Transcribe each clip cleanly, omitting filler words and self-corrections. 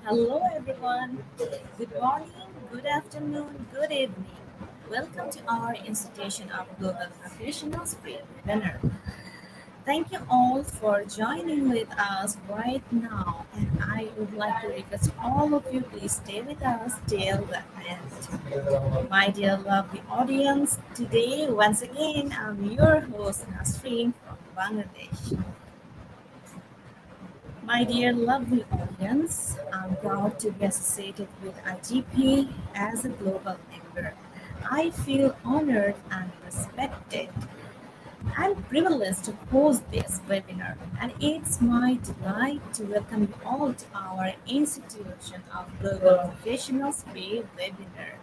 Hello, everyone. Good morning, good afternoon, good evening. Welcome to our Institution of Global Professionals free webinar. Thank you all for joining with us right now, and I would like to request all of you please stay with us till the end. My dear lovely audience, today once again I'm your host Nasreen from Bangladesh. My dear lovely audience, I'm proud to be associated with IGP as a global member. I feel honored and respected and privileged to host this webinar, and it's my delight to welcome you all to our Institution of Global Professionals free webinar.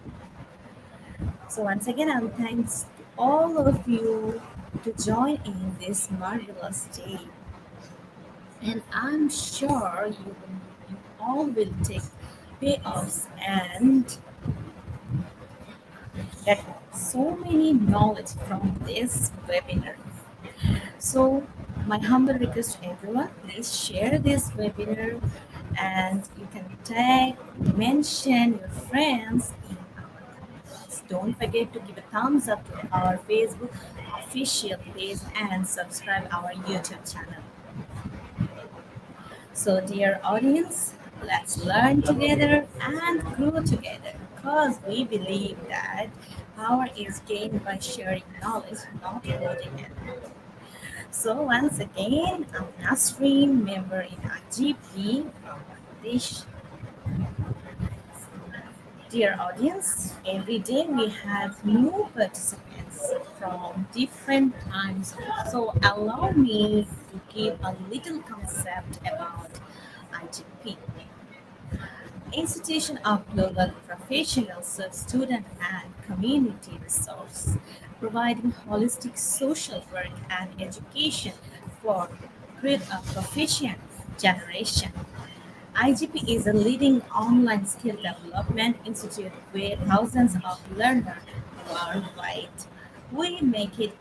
So once again, thanks to all of you to join in this marvelous day. And I'm sure you all will take payoffs and get so many knowledge from this webinar. So my humble request to everyone, please share this webinar and you can tag, mention your friends in our comments. Don't forget to give a thumbs up to our Facebook official page and subscribe our YouTube channel. So, dear audience, let's learn together and grow together because we believe that power is gained by sharing knowledge, not holding it. So, once again, I'm Nasreen, member in IGP from Bangladesh. Dear audience, every day we have new participants from different times. So allow me to give a little concept about IGP. Institution of Global Professionals serves student and community resource, providing holistic social work and education for great proficient generation. IGP is a leading online skill development institute where thousands of learners worldwide. We make it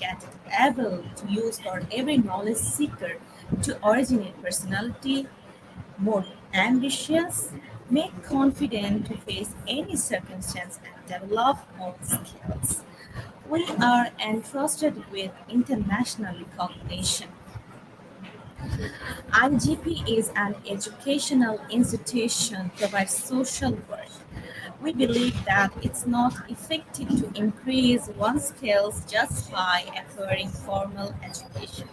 able to use for every knowledge seeker to originate personality, more ambitious, make confident to face any circumstance and develop more skills. We are entrusted with international recognition. IGP is an educational institution provides social work. We believe that it's not effective to increase one's skills just by acquiring formal education.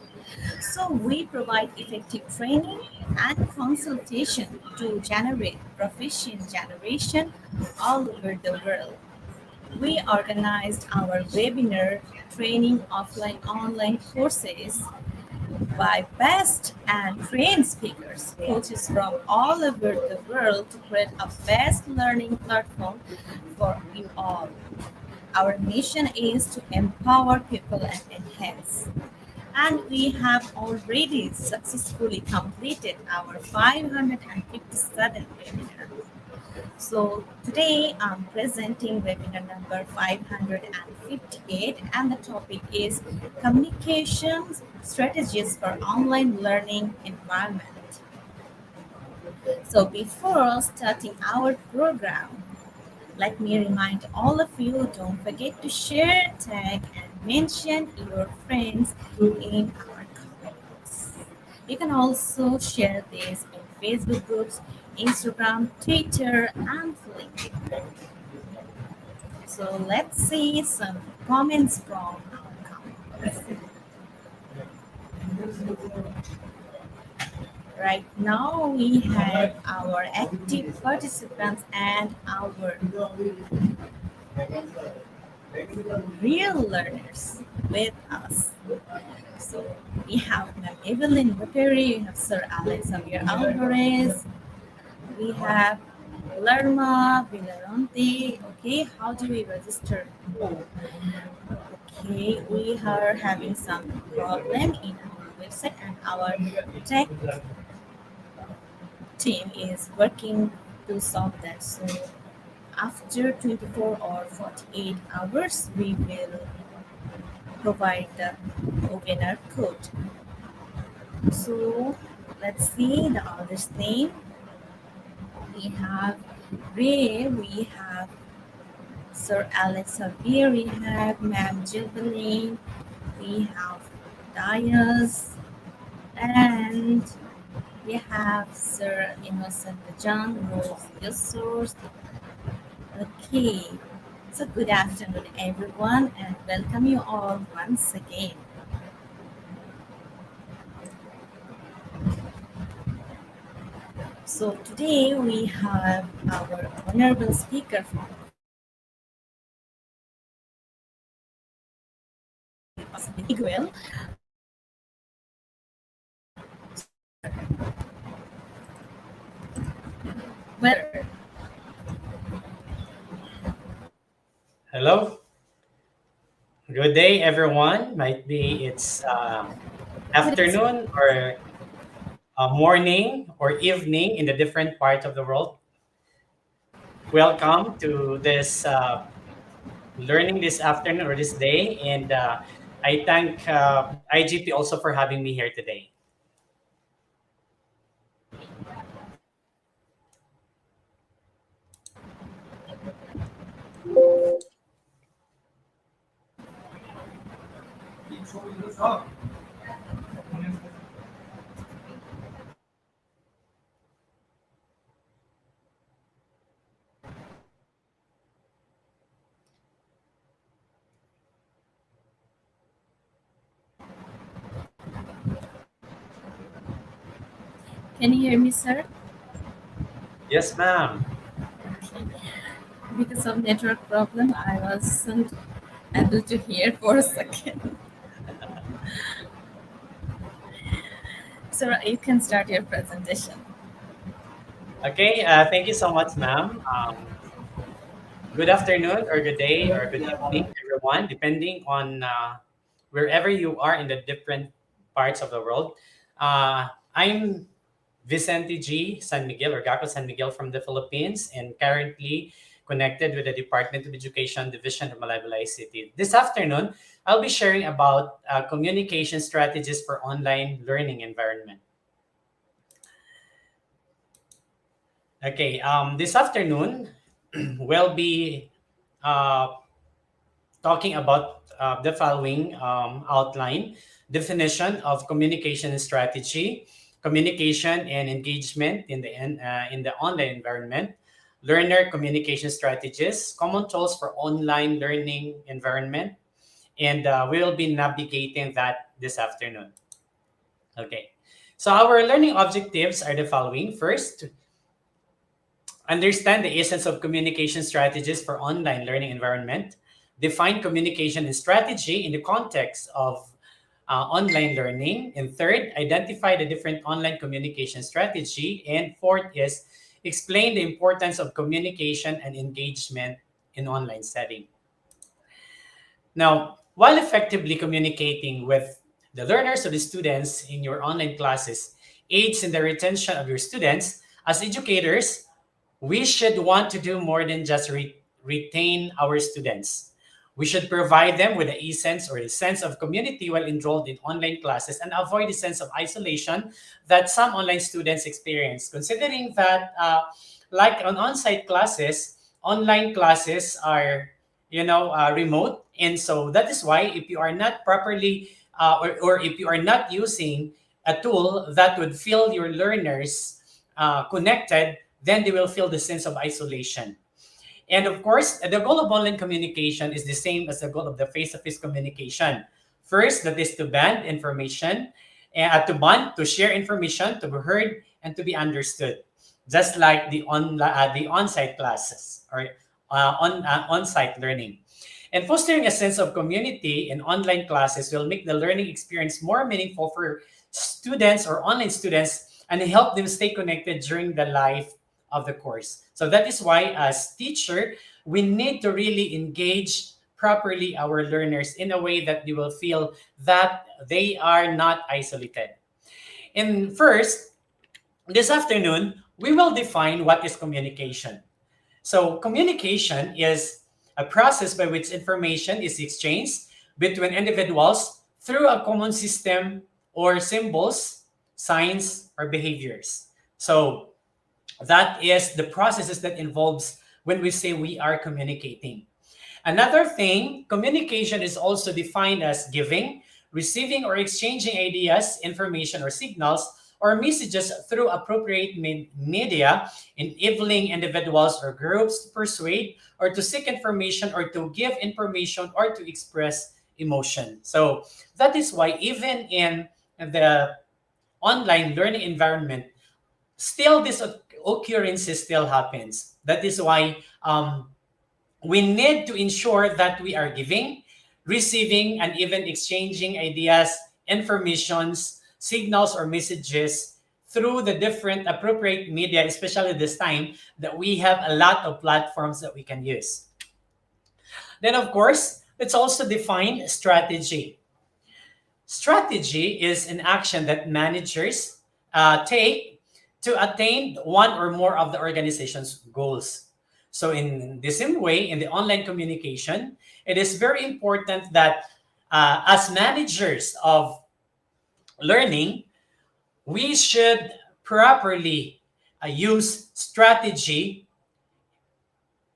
So we provide effective training and consultation to generate proficient generation all over the world. We organized our webinar training offline online courses by best and trained speakers, coaches from all over the world to create a best learning platform for you all. Our mission is to empower people and enhance. And we have already successfully completed our 557 webinar. So today I'm presenting webinar number 558 and the topic is communications strategies for online learning environment. So before starting our program, let me remind all of you, don't forget to share, tag, and mention your friends in our comments. You can also share this in Facebook groups, Instagram, Twitter, and LinkedIn. So let's see some comments from our comments. Right now, we have our active participants and our real learners with us. So we have Ma'am Evelyn Raperi, we have Sir Alex Xavier Alvarez, we have Lerma Villaronte. Okay, how do we register? Okay, we are having some problem in our website and our tech team is working to solve that. So after 24 or 48 hours, we will provide the webinar code. So let's see the other's name. we have Ray, we have Sir Alex Xavier, we have Ma'am Jubilee, we have Dias, and we have Sir Innocent John, who's your source. Okay, so good afternoon, everyone, and welcome you all once again. So today we have our honorable speaker from Miguel. Well, Hello, good day, everyone. Might be it's good afternoon. afternoon or morning or evening in the different parts of the world. Welcome to this learning this afternoon or this day, and I thank IGP also for having me here today. Can you hear me, sir? Yes, ma'am. Because of network problem, I wasn't able to hear for a second. Sir, you can start your presentation. Okay, thank you so much, ma'am. Good afternoon or good day or good evening, everyone, depending on wherever you are in the different parts of the world. I'm Vicente G. San Miguel or Gaco San Miguel from the Philippines and currently connected with the Department of Education Division of Malaybalay City. This afternoon, I'll be sharing about communication strategies for online learning environment. Okay, this afternoon, we'll be uh, talking about the following outline: definition of communication strategy, communication and engagement in the online environment, learner communication strategies, common tools for online learning environment, and we will be navigating that this afternoon. Okay, so our learning objectives are the following: first, understand the essence of communication strategies for online learning environment. Define communication and strategy in the context of online learning. And third, identify the different online communication strategy. And fourth is explain the importance of communication and engagement in online setting. Now, while effectively communicating with the learners or the students in your online classes aids in the retention of your students, as educators, we should want to do more than just retain our students. We should provide them with the essence or the sense of community while enrolled in online classes and avoid the sense of isolation that some online students experience. Considering that, like on on-site classes, online classes are, remote, and so that is why if you are not properly or if you are not using a tool that would feel your learners connected, then they will feel the sense of isolation. And of course, the goal of online communication is the same as the goal of the face-to-face communication. First, that is to band information, to share information, to be heard, and to be understood. Just like the on-site classes or on-site learning. And fostering a sense of community in online classes will make the learning experience more meaningful for students or online students and help them stay connected during the life of the course. So that is why as teacher, we need to really engage properly our learners in a way that they will feel that they are not isolated. And first, this afternoon, we will define what is communication. So communication is a process by which information is exchanged between individuals through a common system or symbols, signs, or behaviors. So That is the processes that involves when we say we are communicating. Another thing, communication is also defined as giving, receiving, or exchanging ideas, information, or signals or messages through appropriate media, enabling individuals or groups to persuade or to seek information or to give information or to express emotion. So that is why even in the online learning environment, still this occurrence still happens. That is why we need to ensure that we are giving, receiving, and even exchanging ideas, informations, signals, or messages through the different appropriate media, especially this time that we have a lot of platforms that we can use. Then, of course, let's also define strategy. Strategy is an action that managers take to attain one or more of the organization's goals. So, in the same way, in the online communication, it is very important that as managers of learning, we should properly use strategy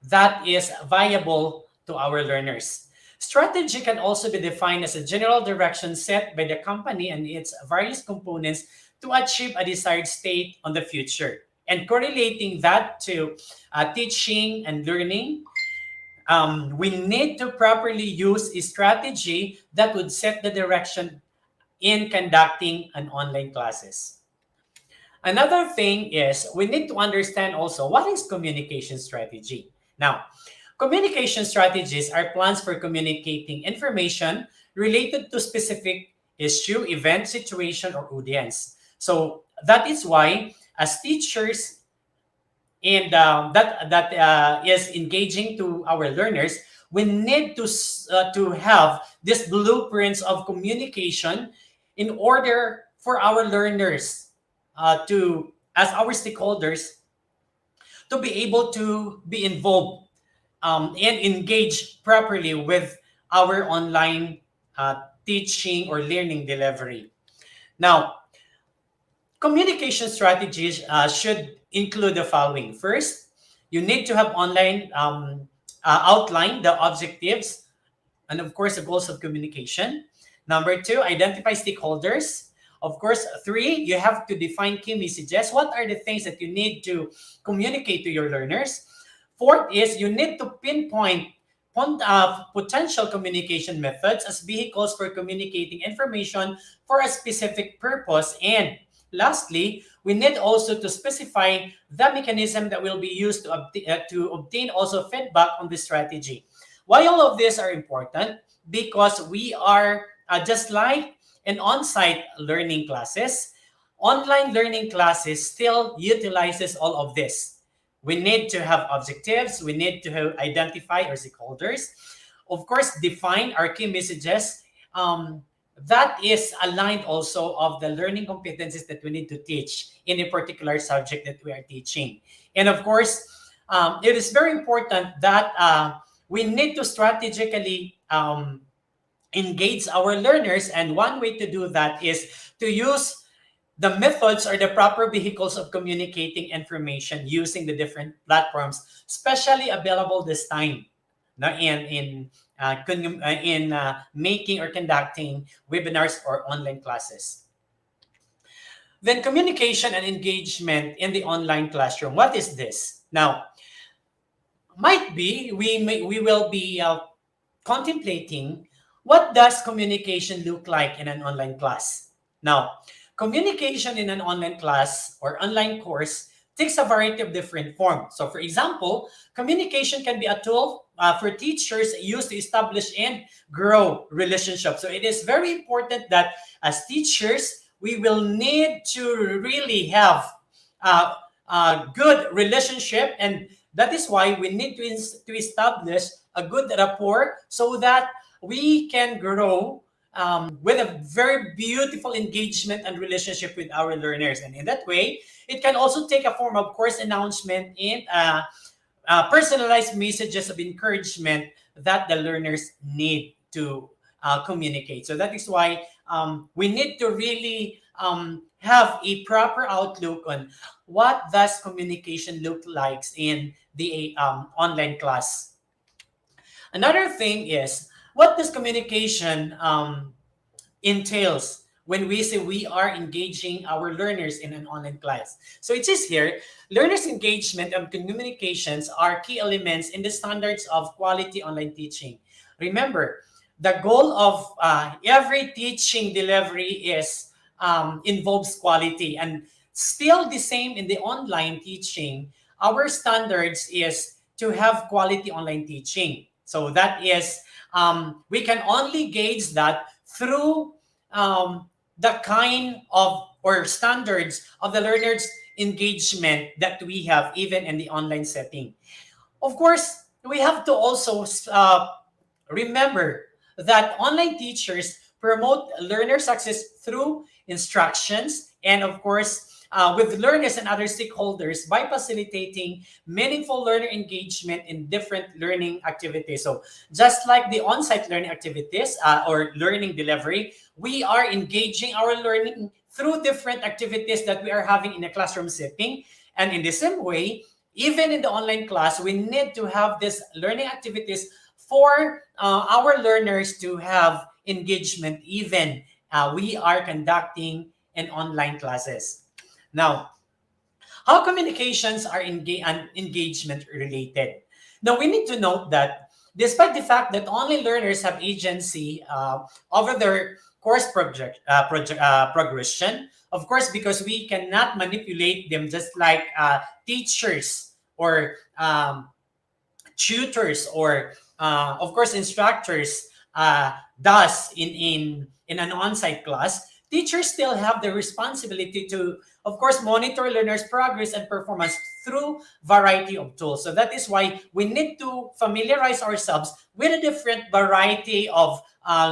that is viable to our learners. Strategy can also be defined as a general direction set by the company and its various components to achieve a desired state on the future. And correlating that to teaching and learning, we need to properly use a strategy that would set the direction in conducting an online classes. Another thing is we need to understand also what is communication strategy. Now, communication strategies are plans for communicating information related to specific issue, event, situation, or audience. So that is why, as teachers, and that is engaging to our learners, we need to have these blueprints of communication in order for our learners to, as our stakeholders, to be able to be involved and engage properly with our online teaching or learning delivery. Now, communication strategies should include the following. First, you need to have online outline the objectives and, of course, the goals of communication. Number two, identify stakeholders. Of course, three, you have to define key messages. What are the things that you need to communicate to your learners? Fourth is you need to pinpoint potential communication methods as vehicles for communicating information for a specific purpose. And lastly, we need also to specify the mechanism that will be used to obtain also feedback on the strategy. Why all of these are important? Because we are just like in on-site learning classes, online learning classes still utilizes all of this. We need to have objectives. We need to identify our stakeholders. Of course, define our key messages. That is aligned also of the learning competencies that we need to teach in a particular subject that we are teaching. And of course, it is very important that we need to strategically engage our learners. And one way to do that is to use the methods or the proper vehicles of communicating information using the different platforms, especially available this time in making or conducting webinars or online classes. Then communication and engagement in the online classroom. What is this? Now, might be we will be contemplating what does communication look like in an online class. Now, communication in an online class or online course takes a variety of different forms. So, for example, communication can be a tool for teachers used to establish and grow relationships. So, it is very important that as teachers, we will need to really have a good relationship, and that is why we need to establish a good rapport so that we can grow with a very beautiful engagement and relationship with our learners. And in that way, it can also take a form of course announcement and personalized messages of encouragement that the learners need to communicate. So that is why we need to really have a proper outlook on what does communication look like in the online class. Another thing is, what does communication entails when we say we are engaging our learners in an online class? So it says here, learners' engagement and communications are key elements in the standards of quality online teaching. Remember, the goal of every teaching delivery is involves quality, and still the same in the online teaching. Our standards is to have quality online teaching. So that is, we can only gauge that through the kind of or standards of the learners engagement that we have even in the online setting. Of course, we have to also remember that online teachers promote learner success through instructions and, of course, with learners and other stakeholders by facilitating meaningful learner engagement in different learning activities. So, just like the on site learning activities or learning delivery, we are engaging our learning through different activities that we are having in a classroom setting. And in the same way, even in the online class, we need to have these learning activities for our learners to have engagement even we are conducting in online classes. Now, how communications are engagement related? Now, we need to note that despite the fact that only learners have agency over their course progression, of course, because we cannot manipulate them just like teachers or tutors or of course instructors does in an on-site class. Teachers still have the responsibility to, of course, monitor learners progress and performance through variety of tools. So that is why we need to familiarize ourselves with a different variety of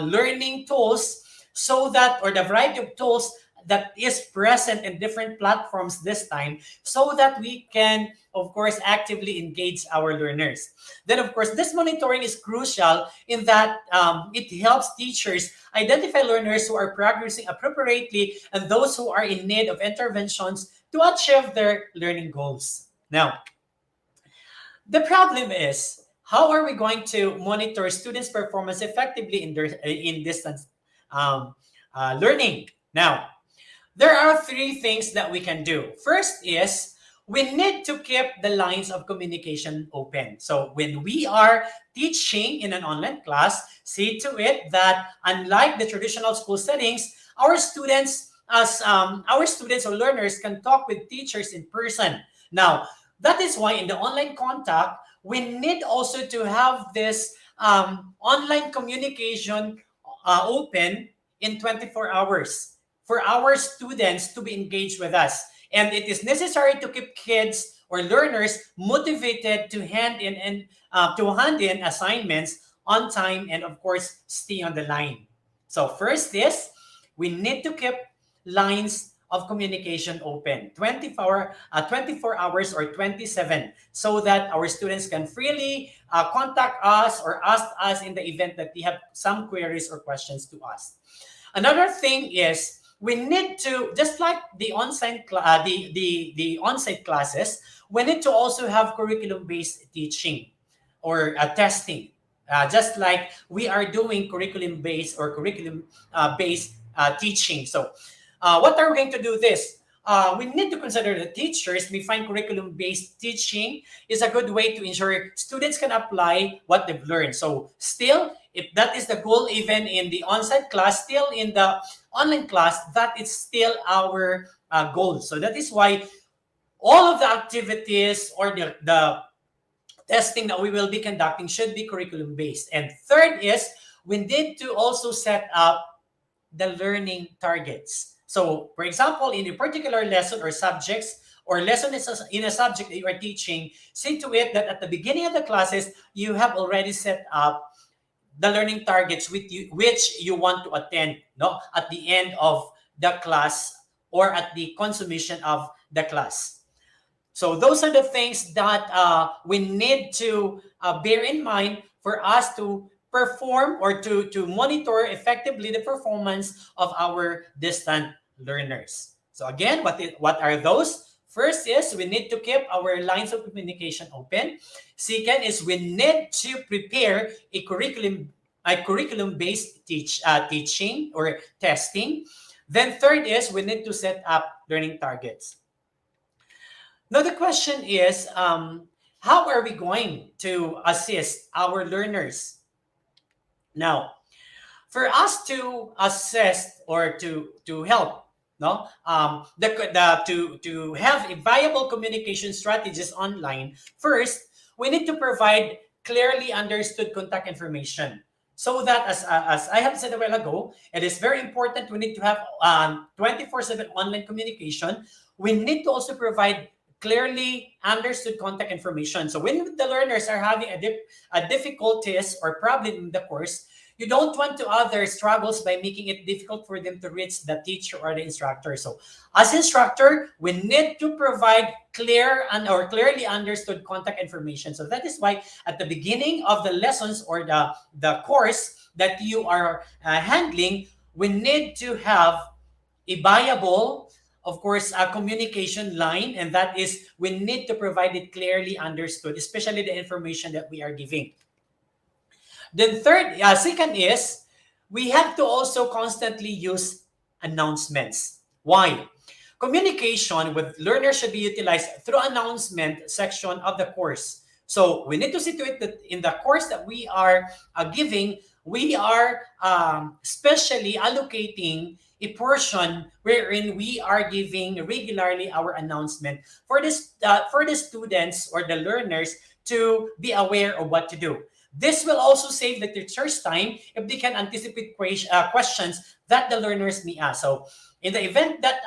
learning tools, so that, or the variety of tools that is present in different platforms this time, so that we can, of course, actively engage our learners. Then, of course, this monitoring is crucial in that it helps teachers identify learners who are progressing appropriately and those who are in need of interventions to achieve their learning goals. Now, the problem is, how are we going to monitor students' performance effectively in distance learning? Now, there are three things that we can do. First is, we need to keep the lines of communication open. So when we are teaching in an online class, see to it that unlike the traditional school settings, our students or learners can talk with teachers in person. Now, that is why in the online contact, we need also to have this online communication open in 24 hours for our students to be engaged with us. And it is necessary to keep kids or learners motivated to hand in and to hand in assignments on time and, of course, stay on the line. So first is, we need to keep lines of communication open 24 hours or 27, so that our students can freely contact us or ask us in the event that they have some queries or questions to us. Another thing is, we need to, just like the the on-site classes, we need to also have curriculum-based teaching or testing, just like we are doing curriculum-based or curriculum-based teaching. So, what are we going to do this? We need to consider the teachers. We find curriculum-based teaching is a good way to ensure students can apply what they've learned. So still, if that is the goal, even in the on-site class, still in the online class, that is still our goal. So that is why all of the activities or the testing that we will be conducting should be curriculum-based. And third is, we need to also set up the learning targets. So, for example, in a particular lesson or subjects, or lesson in a subject that you are teaching, see to it that at the beginning of the classes, you have already set up the learning targets which you want to attend, no, at the end of the class or at the consummation of the class. So those are the things that we need to bear in mind for us to perform or to monitor effectively the performance of our distant learners. So again, what are those? First is we need to keep our lines of communication open. Second is we need to prepare a curriculum based teaching or testing. Then third is we need to set up learning targets. Now the question is, how are we going to assist our learners? Now, for us to assess or to help, no, to have a viable communication strategies online, first we need to provide clearly understood contact information, so that as I have said a while ago, it is very important. We need to have 24/7 online communication. We need to also provide clearly understood contact information. So when the learners are having a difficulties or problem in the course, you don't want to other struggles by making it difficult for them to reach the teacher or the instructor. So as instructor, we need to provide clear and or clearly understood contact information. So that is why at the beginning of the lessons or the course that you are handling, we need to have a viable, of course, a communication line, and that is we need to provide it clearly understood, especially the information that we are giving. Then second is we have to also constantly use announcements. Why? Communication with learners should be utilized through announcement section of the course. So we need to see to it that in the course that we are giving, we are specially allocating a portion wherein we are giving regularly our announcement for the students or the learners to be aware of what to do. This will also save the teacher's time if they can anticipate questions that the learners may ask. So in the event that,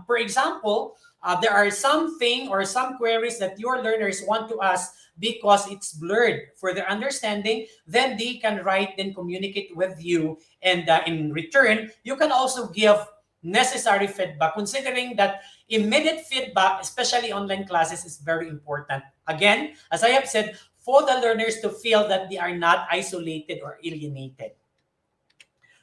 for example, there are something or some queries that your learners want to ask because it's blurred for their understanding, then they can write and communicate with you. And in return, you can also give necessary feedback, considering that immediate feedback, especially online classes, is very important. Again, as I have said, for the learners to feel that they are not isolated or alienated.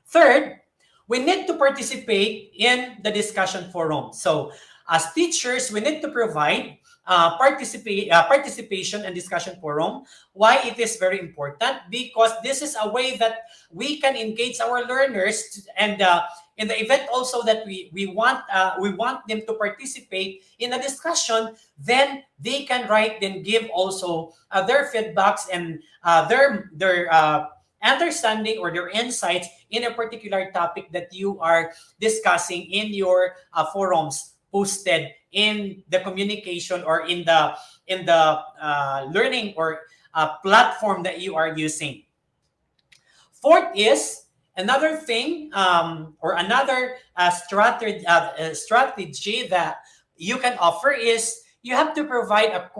Third, we need to participate in the discussion forum. So as teachers, we need to provide participation and discussion forum. Why it is very important? Because this is a way that we can engage our learners, and in the event also that we want them to participate in a discussion, then they can write, then give also their feedbacks and their understanding or their insights in a particular topic that you are discussing in your forums posted in the communication or in the learning or platform that you are using. Fourth is another thing or another strategy that you can offer is you have to provide a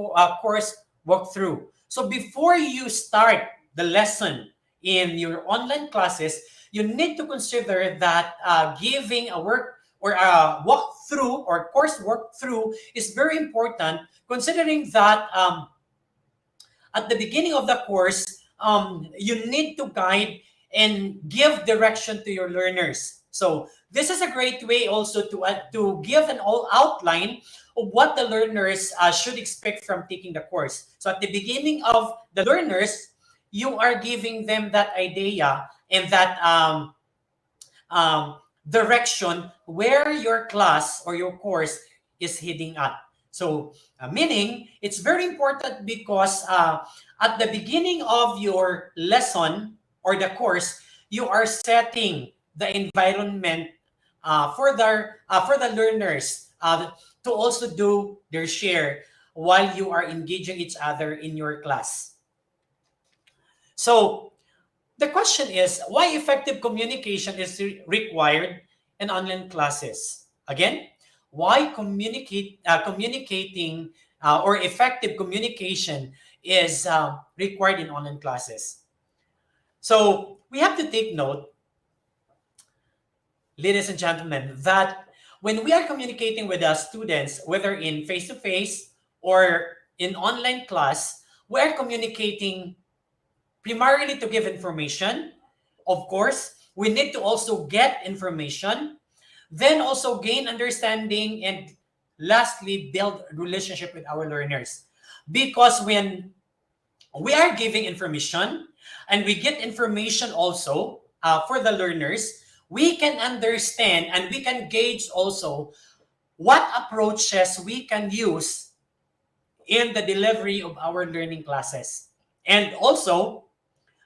course walkthrough. So before you start the lesson in your online classes, you need to consider that giving a work or a walkthrough or course walkthrough is very important, considering that at the beginning of the course, you need to guide and give direction to your learners. So this is a great way also to give an all outline of what the learners should expect from taking the course. So at the beginning of the learners, you are giving them that idea and that direction where your class or your course is heading at. So meaning it's very important because at the beginning of your lesson or the course, you are setting the environment for the learners to also do their share while you are engaging each other in your class. So the question is, why effective communication is required in online classes? Again, why communicating or effective communication is required in online classes? So we have to take note, ladies and gentlemen, that when we are communicating with our students, whether in face-to-face or in online class, we are communicating primarily to give information. Of course, we need to also get information, Then also gain understanding, and lastly, build relationship with our learners. Because when we are giving information and we get information also for the learners, we can understand and we can gauge also what approaches we can use in the delivery of our learning classes. And also,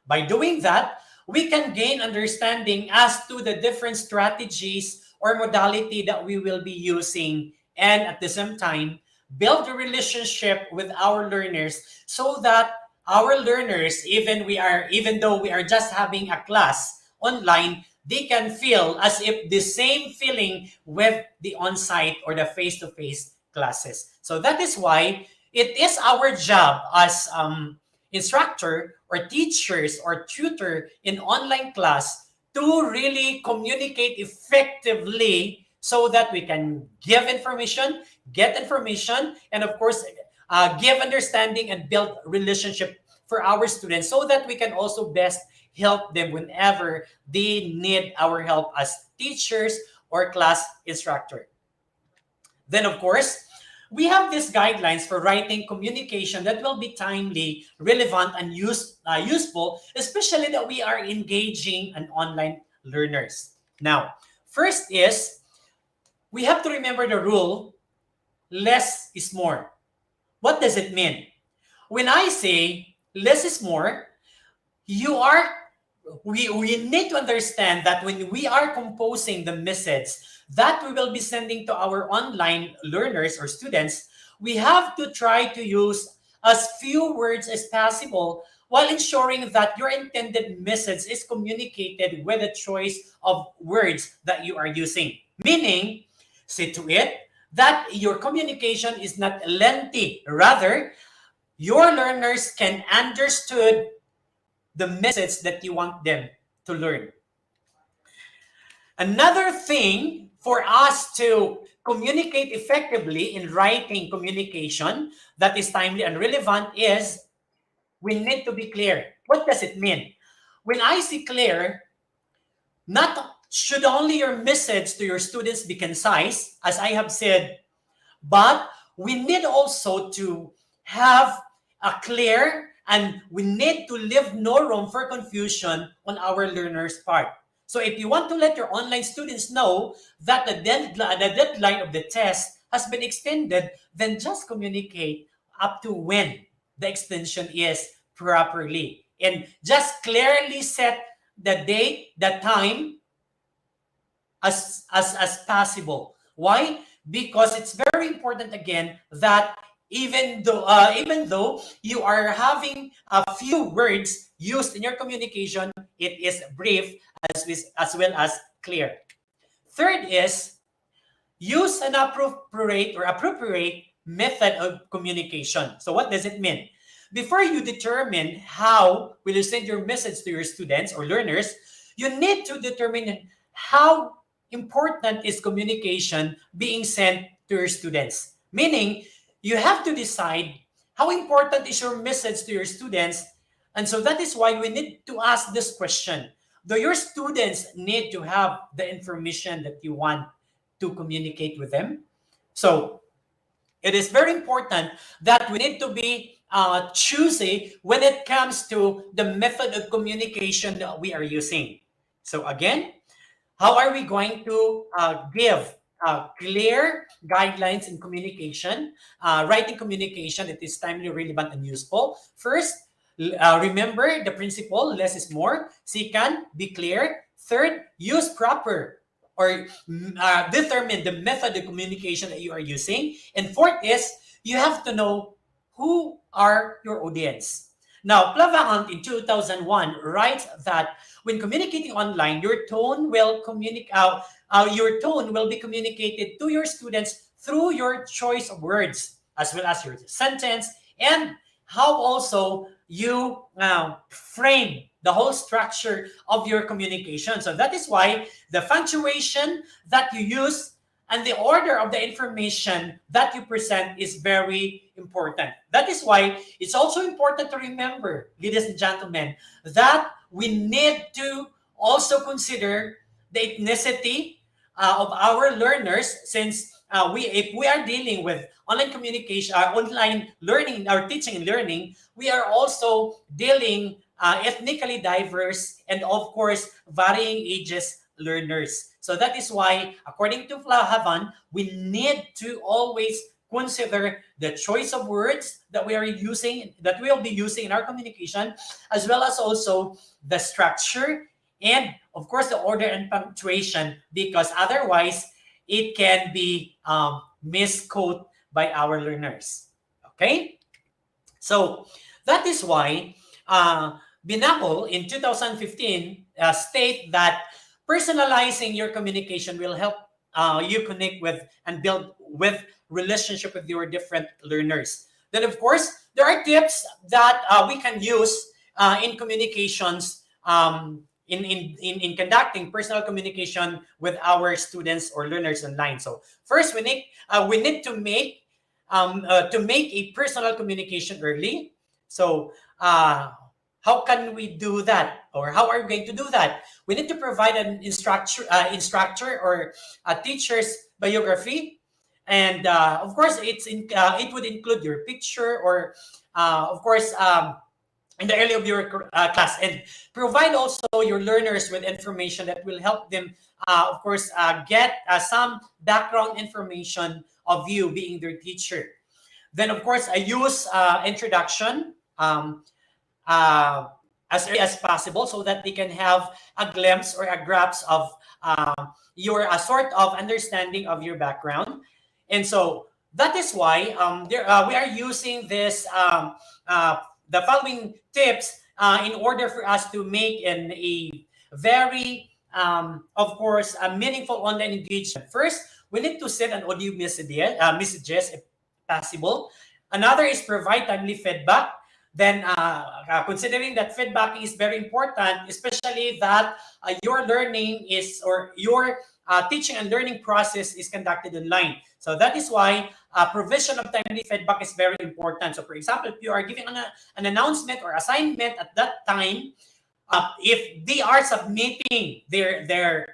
by doing that, we can gain understanding as to the different strategies or modality that we will be using, and at the same time build a relationship with our learners, so that our learners, even though we are just having a class online, they can feel as if the same feeling with the on-site or the face-to-face classes. So that is why it is our job as instructor or teachers or tutor in online class to really communicate effectively, so that we can give information, get information, and of course, give understanding and build relationship for our students, so that we can also best help them whenever they need our help as teachers or class instructor. Then, of course, we have these guidelines for writing communication that will be timely, relevant, and useful, especially that we are engaging an online learners. Now, first is we have to remember the rule, less is more. What does it mean? When I say less is more, you are we need to understand that when we are composing the message that we will be sending to our online learners or students, we have to try to use as few words as possible, while ensuring that your intended message is communicated with the choice of words that you are using. Meaning, see to it that your communication is not lengthy. Rather, your learners can understood the message that you want them to learn. Another thing for us to communicate effectively in writing communication that is timely and relevant is we need to be clear. What does it mean? When I say clear, not should only your message to your students be concise, as I have said, but we need also to have a clear, and we need to leave no room for confusion on our learners' part. So if you want to let your online students know that the deadline of the test has been extended, then just communicate up to when the extension is properly. And just clearly set the date, the time, as possible. Why? Because it's very important again that even though you are having a few words used in your communication, it is brief as well as clear. Third is use an appropriate method of communication. So what does it mean? Before you determine how will you send your message to your students or learners, you need to determine how important is communication being sent to your students. Meaning, you have to decide how important is your message to your students. And so that is why we need to ask this question. Do your students need to have the information that you want to communicate with them? So it is very important that we need to be choosy when it comes to the method of communication that we are using. So again, how are we going to give clear guidelines in communication, writing communication that is timely, relevant, and useful? First, remember the principle, less is more. Second, be clear. Third, use proper or determine the method of communication that you are using. And fourth is, you have to know who are your audience. Now, Plavahant in 2001 writes that when communicating online, your tone will be communicated to your students through your choice of words, as well as your sentence, and how also you frame the whole structure of your communication. So that is why the punctuation that you use and the order of the information that you present is very important. That is why it's also important to remember, ladies and gentlemen, that we need to also consider the ethnicity, of our learners, since if we are dealing with online communication, online learning, or teaching and learning, we are also dealing ethnically diverse and of course varying ages learners. So that is why, according to Flahavan, we need to always consider the choice of words that we are using, that we will be using in our communication, as well as also the structure and of course the order and punctuation, because otherwise it can be misquoted by our learners. Okay, so that is why Binako in 2015 state that personalizing your communication will help you connect with and build with relationship with your different learners. Then of course there are tips that we can use in communications, in conducting personal communication with our students or learners online. So first we need to make a personal communication early. So how can we do that, or how are we going to do that? We need to provide an instructor or a teacher's biography, and of course it would include your picture, or of course in the early of your class, and provide also your learners with information that will help them of course get some background information of you being their teacher. Then of course I use introduction uh, as early as possible, so that they can have a glimpse or a grasp of your sort of understanding of your background. And so that is why we are using this the following tips in order for us to make a very of course a meaningful online engagement. First, we need to send an audio messages if possible. Another is provide timely feedback. Then considering that feedback is very important, especially that your learning is, or your teaching and learning process is conducted online. So that is why provision of timely feedback is very important. So for example, if you are giving an announcement or assignment at that time, if they are submitting their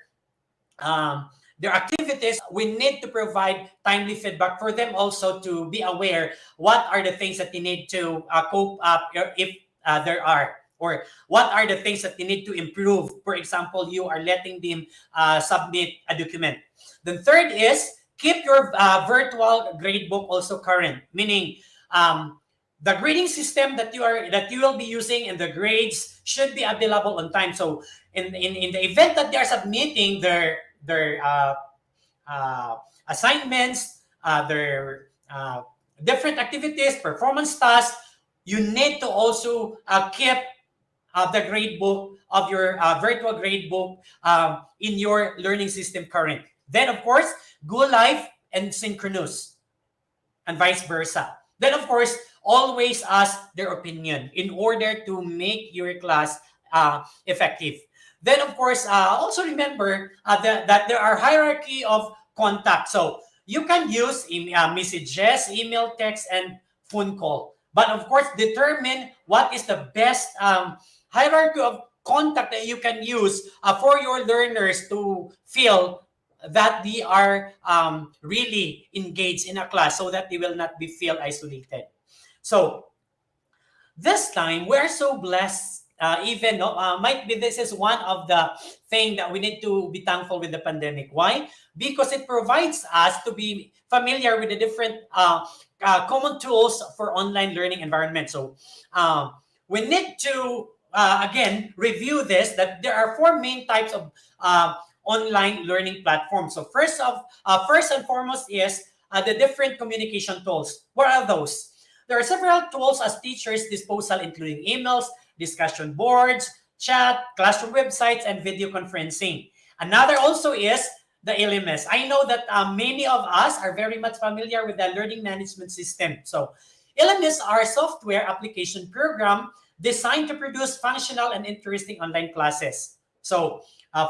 activities, we need to provide timely feedback for them also to be aware what are the things that they need to cope up, if there are, or what are the things that they need to improve. For example, you are letting them submit a document. Then third is keep your virtual gradebook also current, meaning the grading system that you will be using and the grades should be available on time. So in the event that they are submitting their assignments, their different activities, performance tasks, you need to also keep the grade book of your virtual grade book in your learning system current. Then, of course, go live and synchronous, and vice versa. Then, of course, always ask their opinion in order to make your class effective. Then, of course, also remember that there are hierarchy of contact. So you can use messages, email, text, and phone call. But of course, determine what is the best hierarchy of contact that you can use for your learners to feel that they are really engaged in a class, so that they will not be feel isolated. So this time we're so blessed, even might be this is one of the thing that we need to be thankful with the pandemic. Why? Because it provides us to be familiar with the different common tools for online learning environment. So we need to again review this, that there are four main types of online learning platforms. So first and foremost is the different communication tools. What are those? There are several tools at teachers' disposal, including emails, discussion boards, chat, classroom websites, and video conferencing. Another also is the LMS. I know that many of us are very much familiar with the learning management system. So LMS are software application program designed to produce functional and interesting online classes. So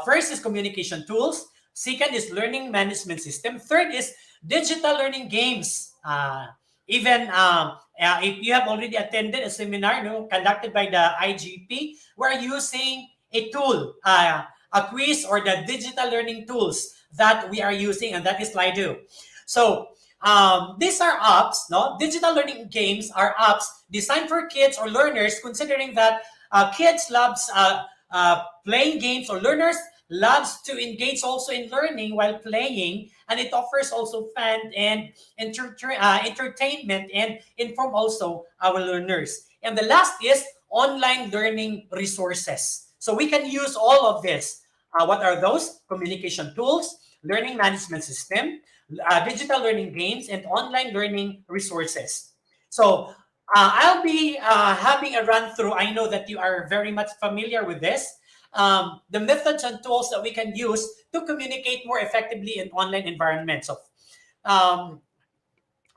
first is communication tools. Second is learning management system. Third is digital learning games. Even if you have already attended a seminar conducted by the IGP, we're using a tool, a quiz, or the digital learning tools that we are using, and that is Slido. So these are apps, no? Digital learning games are apps designed for kids or learners, considering that kids loves playing games, or learners loves to engage also in learning while playing, and it offers also fun and entertainment, and inform also our learners. And the last is online learning resources. So we can use all of this. What are those? Communication tools, learning management system, digital learning games, and online learning resources. So I'll be having a run through. I know that you are very much familiar with this. The methods and tools that we can use to communicate more effectively in online environments. So, um,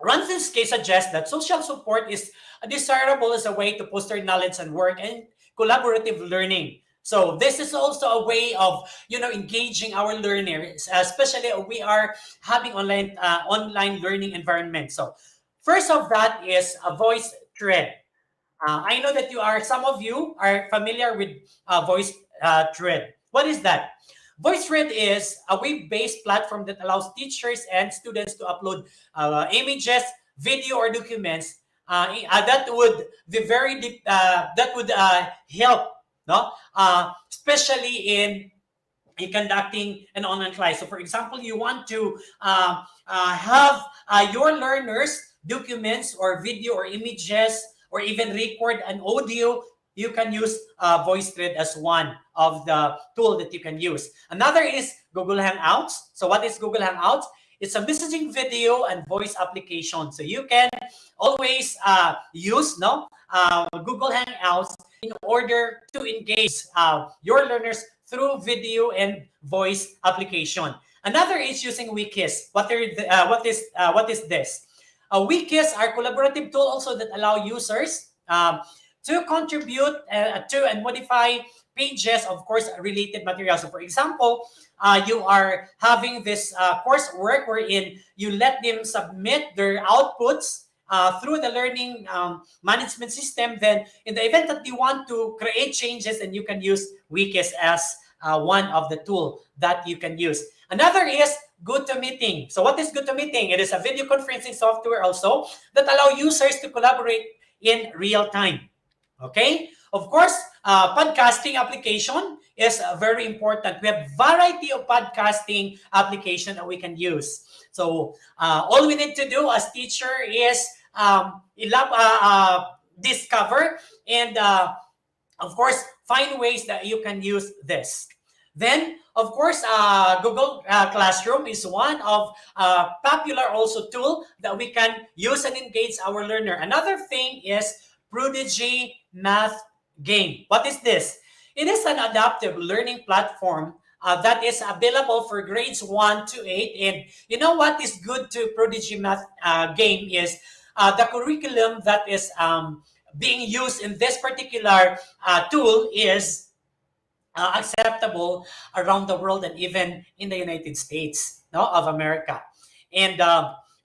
Ransom's suggests that social support is desirable as a way to foster knowledge and work and collaborative learning. So this is also a way of engaging our learners, especially we are having online learning environment. So first of that is a voice thread. I know that some of you are familiar with voice thread. What is that? VoiceThread is a web-based platform that allows teachers and students to upload images, video, or documents that would be that would help, no, especially in conducting an online class. So, for example, you want to have your learners documents or video or images, or even record an audio. You can use VoiceThread as one of the tool that you can use. Another is Google Hangouts. So what is Google Hangouts? It's a messaging, video, and voice application. So you can always use Google Hangouts in order to engage your learners through video and voice application. Another is using Wikis. What is this? Wikis are collaborative tool also that allow users to contribute to and modify pages, of course, related materials. So, for example, you are having this coursework wherein you let them submit their outputs through the learning management system. Then, in the event that you want to create changes, then you can use Wikis as one of the tool that you can use. Another is GoToMeeting. So what is GoToMeeting? It is a video conferencing software also that allow users to collaborate in real time. Okay? Of course, podcasting application is very important. We have variety of podcasting application that we can use. So all we need to do as teacher is discover and of course find ways that you can use this. Then, of course, Google Classroom is one of popular also tool that we can use and engage our learner. Another thing is Prodigy Math Game. What is this? It is an adaptive learning platform that is available for grades 1 to 8. And you know what is good to Prodigy Math Game is the curriculum that is being used in this particular tool is acceptable around the world and even in the United States of America. And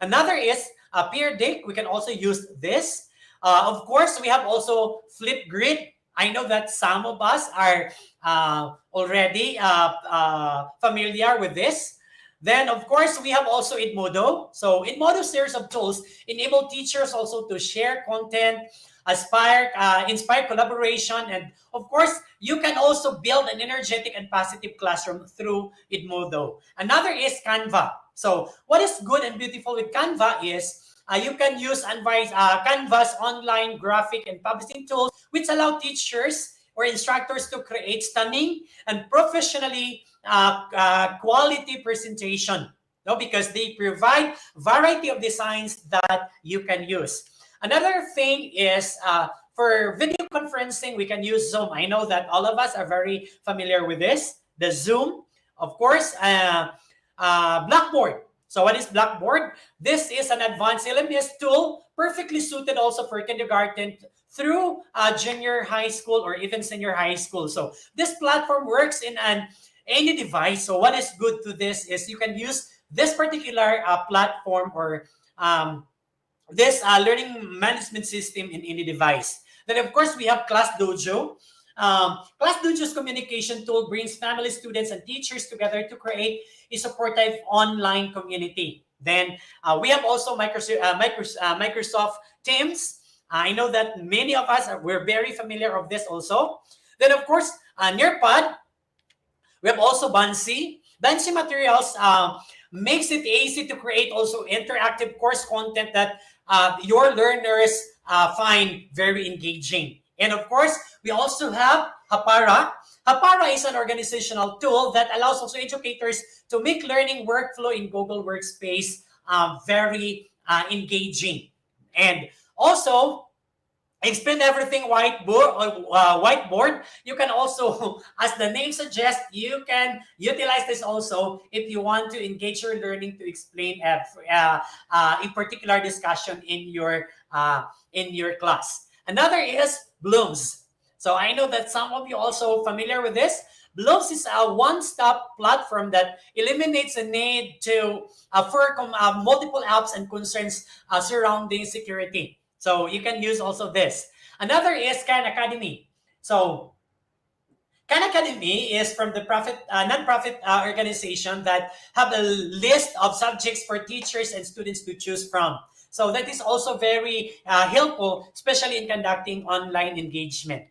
another is Peer Dick. We can also use this. Of course, we have also Flipgrid. I know that some of us are already familiar with this. Then, of course, we have also Edmodo. So Edmodo series of tools enable teachers also to share content, inspire collaboration, and of course, you can also build an energetic and positive classroom through Edmodo. Another is Canva. So what is good and beautiful with Canva is you can use Canva's online graphic and publishing tools, which allow teachers or instructors to create stunning and professionally quality presentation, because they provide variety of designs that you can use. Another thing is for video conferencing, we can use Zoom. I know that all of us are very familiar with this, the Zoom. Of course, Blackboard. So what is Blackboard? This is an advanced LMS tool, perfectly suited also for kindergarten through junior high school or even senior high school. So this platform works in any device. So what is good to this is you can use this particular platform or this learning management system in any device. Then of course we have Class Dojo. Class Dojo's communication tool brings family, students, and teachers together to create a supportive online community. Then we have also Microsoft Teams. I know that many of us we're very familiar of this also. Then of course, Nearpod. We have also Bansi. Bansi materials makes it easy to create also interactive course content that your learners find very engaging. And of course, we also have Hapara. Hapara is an organizational tool that allows also educators to make learning workflow in Google Workspace very engaging. And also, explain everything whiteboard. You can also, as the name suggests, you can utilize this also if you want to engage your learning to explain a particular discussion in your class. Another is Blooms. So I know that some of you also familiar with this. Blooms is a one-stop platform that eliminates the need to multiple apps and concerns surrounding security. So you can use also this. Another is Khan Academy. So Khan Academy is from the non-profit organization that have a list of subjects for teachers and students to choose from. So that is also very helpful, especially in conducting online engagement.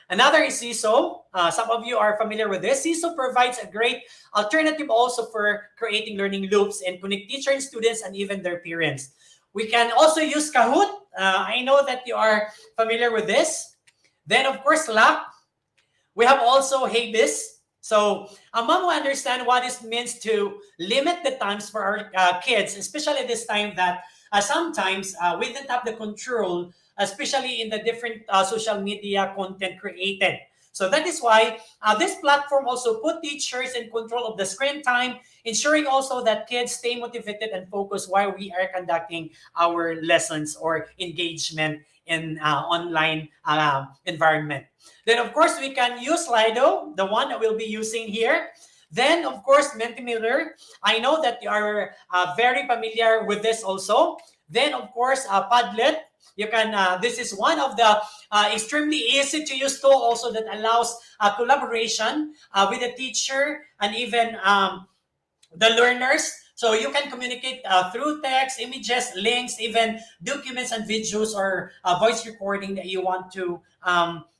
Another is CISO. Some of you are familiar with this. CISO provides a great alternative also for creating learning loops and connect teachers and students and even their parents. We can also use Kahoot. I know that you are familiar with this. Then, of course, Slack. We have also Habis. So, mom will understand what it means to limit the times for our kids, especially this time that sometimes we didn't have the control, especially in the different social media content created. So that is why this platform also put teachers in control of the screen time, ensuring also that kids stay motivated and focused while we are conducting our lessons or engagement in online environment. Then, of course, we can use Slido, the one that we'll be using here. Then, of course, Mentimeter. I know that you are very familiar with this also. Then, of course, Padlet. You can. This is one of the extremely easy to use tool also that allows collaboration with the teacher and even the learners. So you can communicate through text, images, links, even documents and videos or voice recording that you want to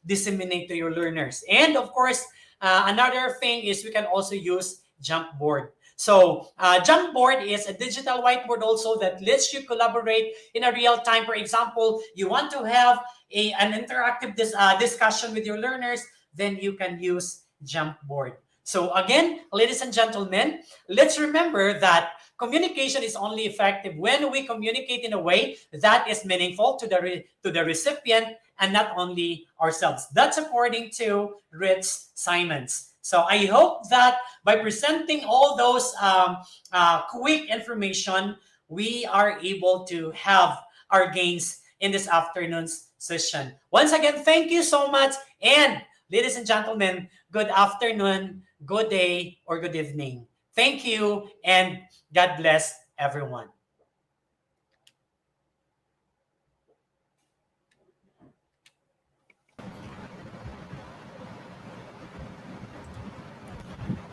disseminate to your learners. And of course, another thing is we can also use Jumpboard. So Jumpboard is a digital whiteboard also that lets you collaborate in a real time. For example, you want to have an interactive discussion with your learners, then you can use Jumpboard. So again, ladies and gentlemen, let's remember that communication is only effective when we communicate in a way that is meaningful to the recipient and not only ourselves. That's according to Rich Simons. So I hope that by presenting all those quick information, we are able to have our gains in this afternoon's session. Once again, thank you so much. And ladies and gentlemen, good afternoon, good day, or good evening. Thank you, and God bless everyone.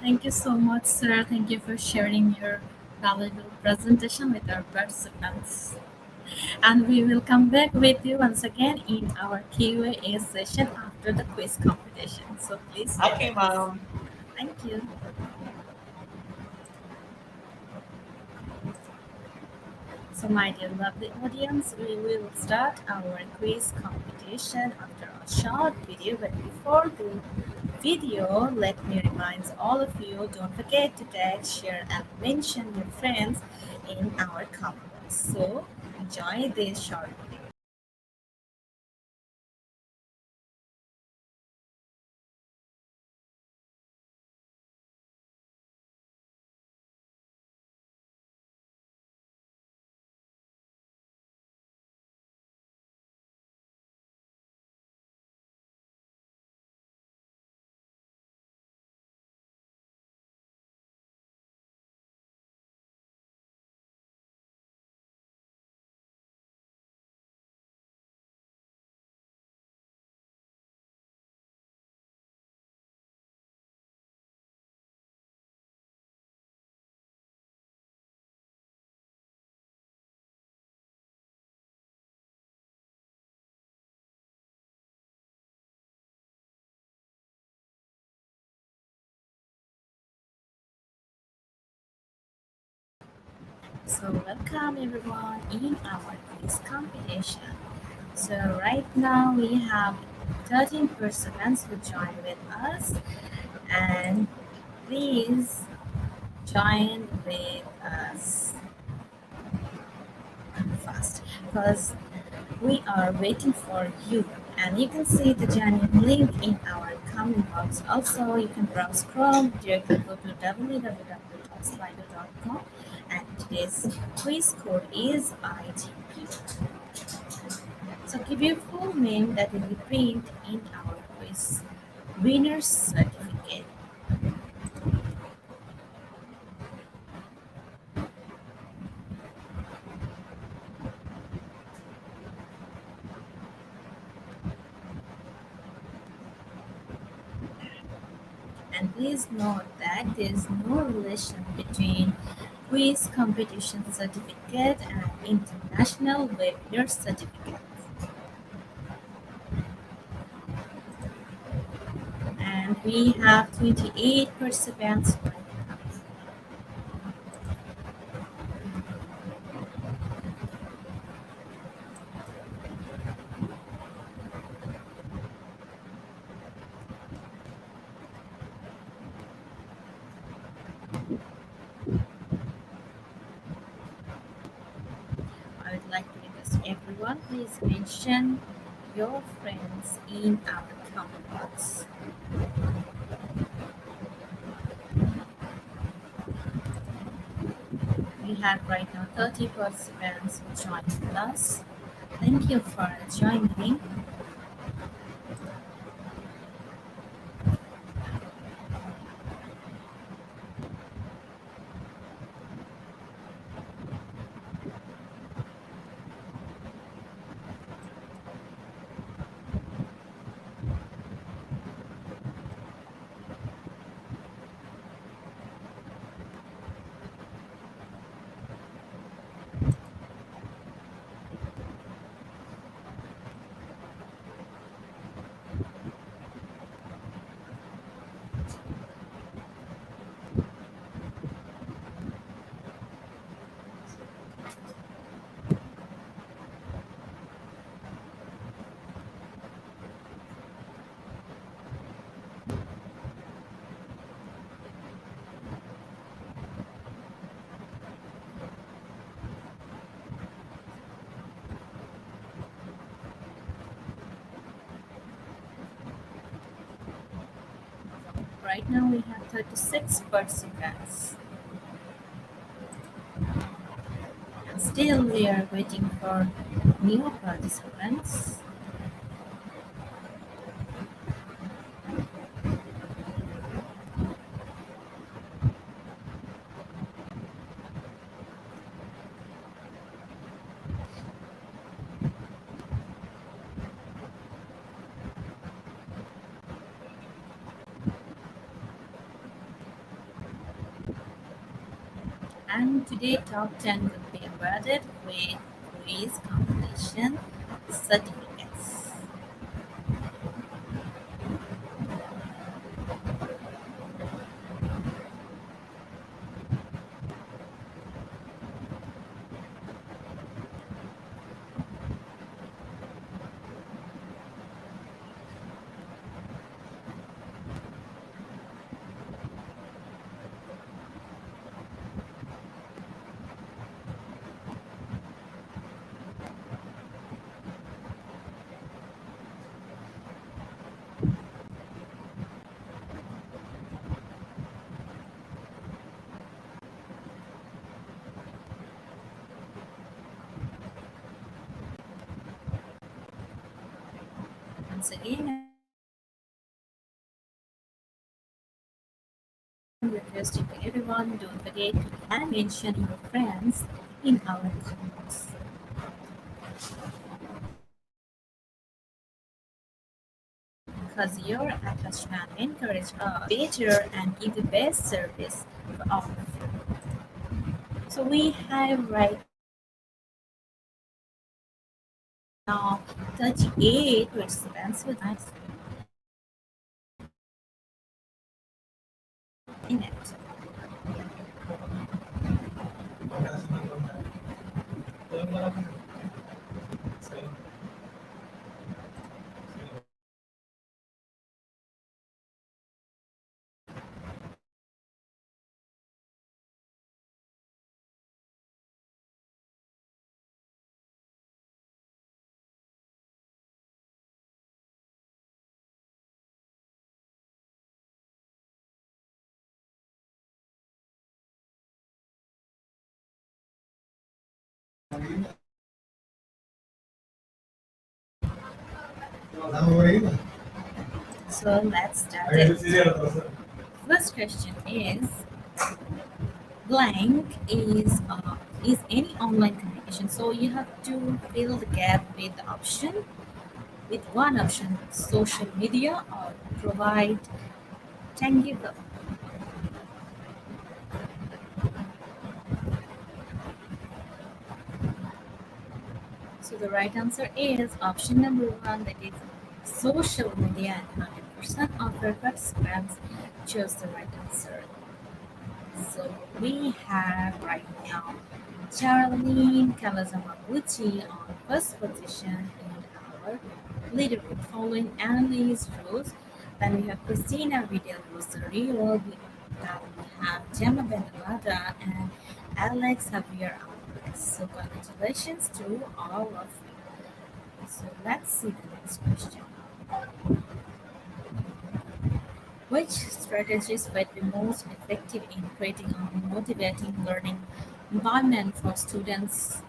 Thank you so much, sir. Thank you for sharing your valuable presentation with our participants. And we will come back with you once again in our Q&A session after the quiz competition. So please stay Okay, with us. ma'am. Thank you. So, my dear lovely audience, we will start our quiz competition after a short video. But before the video, let me remind all of you, don't forget to tag, share, and mention your friends in our comments. So, enjoy this short video. So welcome everyone in our quiz competition. So right now we have 13 participants who join with us, and please join with us fast because we are waiting for you. And you can see the joining link in our comment box. Also, you can browse Chrome, directly go to www.slido.com, and today's quiz code is IGP. So give your full name that will be printed in our quiz winner's certificate. And please note that there is no relation between quiz competition certificate and international webinar certificate. And we have 28 participants right now. I would like to request everyone, please mention your friends in our comment box. We have right now 30 participants who joined with us. Thank you for joining. Right now we have 36 participants. And still we are waiting for new participants. And today top 10 will be awarded with quiz completion certificates. Once again, I'm requesting to everyone, don't forget to mention your friends in our comments. Because your attachment encourages us better and give the best service for all of you. So we have right now 38 participants with us in it. So let's start it. First question is blank is any online communication. So you have to fill the gap with the option with one option social media or provide tangible. So the right answer is option number one, that is social media, and 100% of the participants chose the right answer. So we have right now Charlene Kawasamaguchi on first position in our leaderboard, following Annalise Rose. Then we have Christina Vidal Rosario. Then we have Gemma Benalada and Alex Javier Alvarez. So congratulations to all of you. So let's see the next question. Which strategies would be most effective in creating a motivating learning environment for students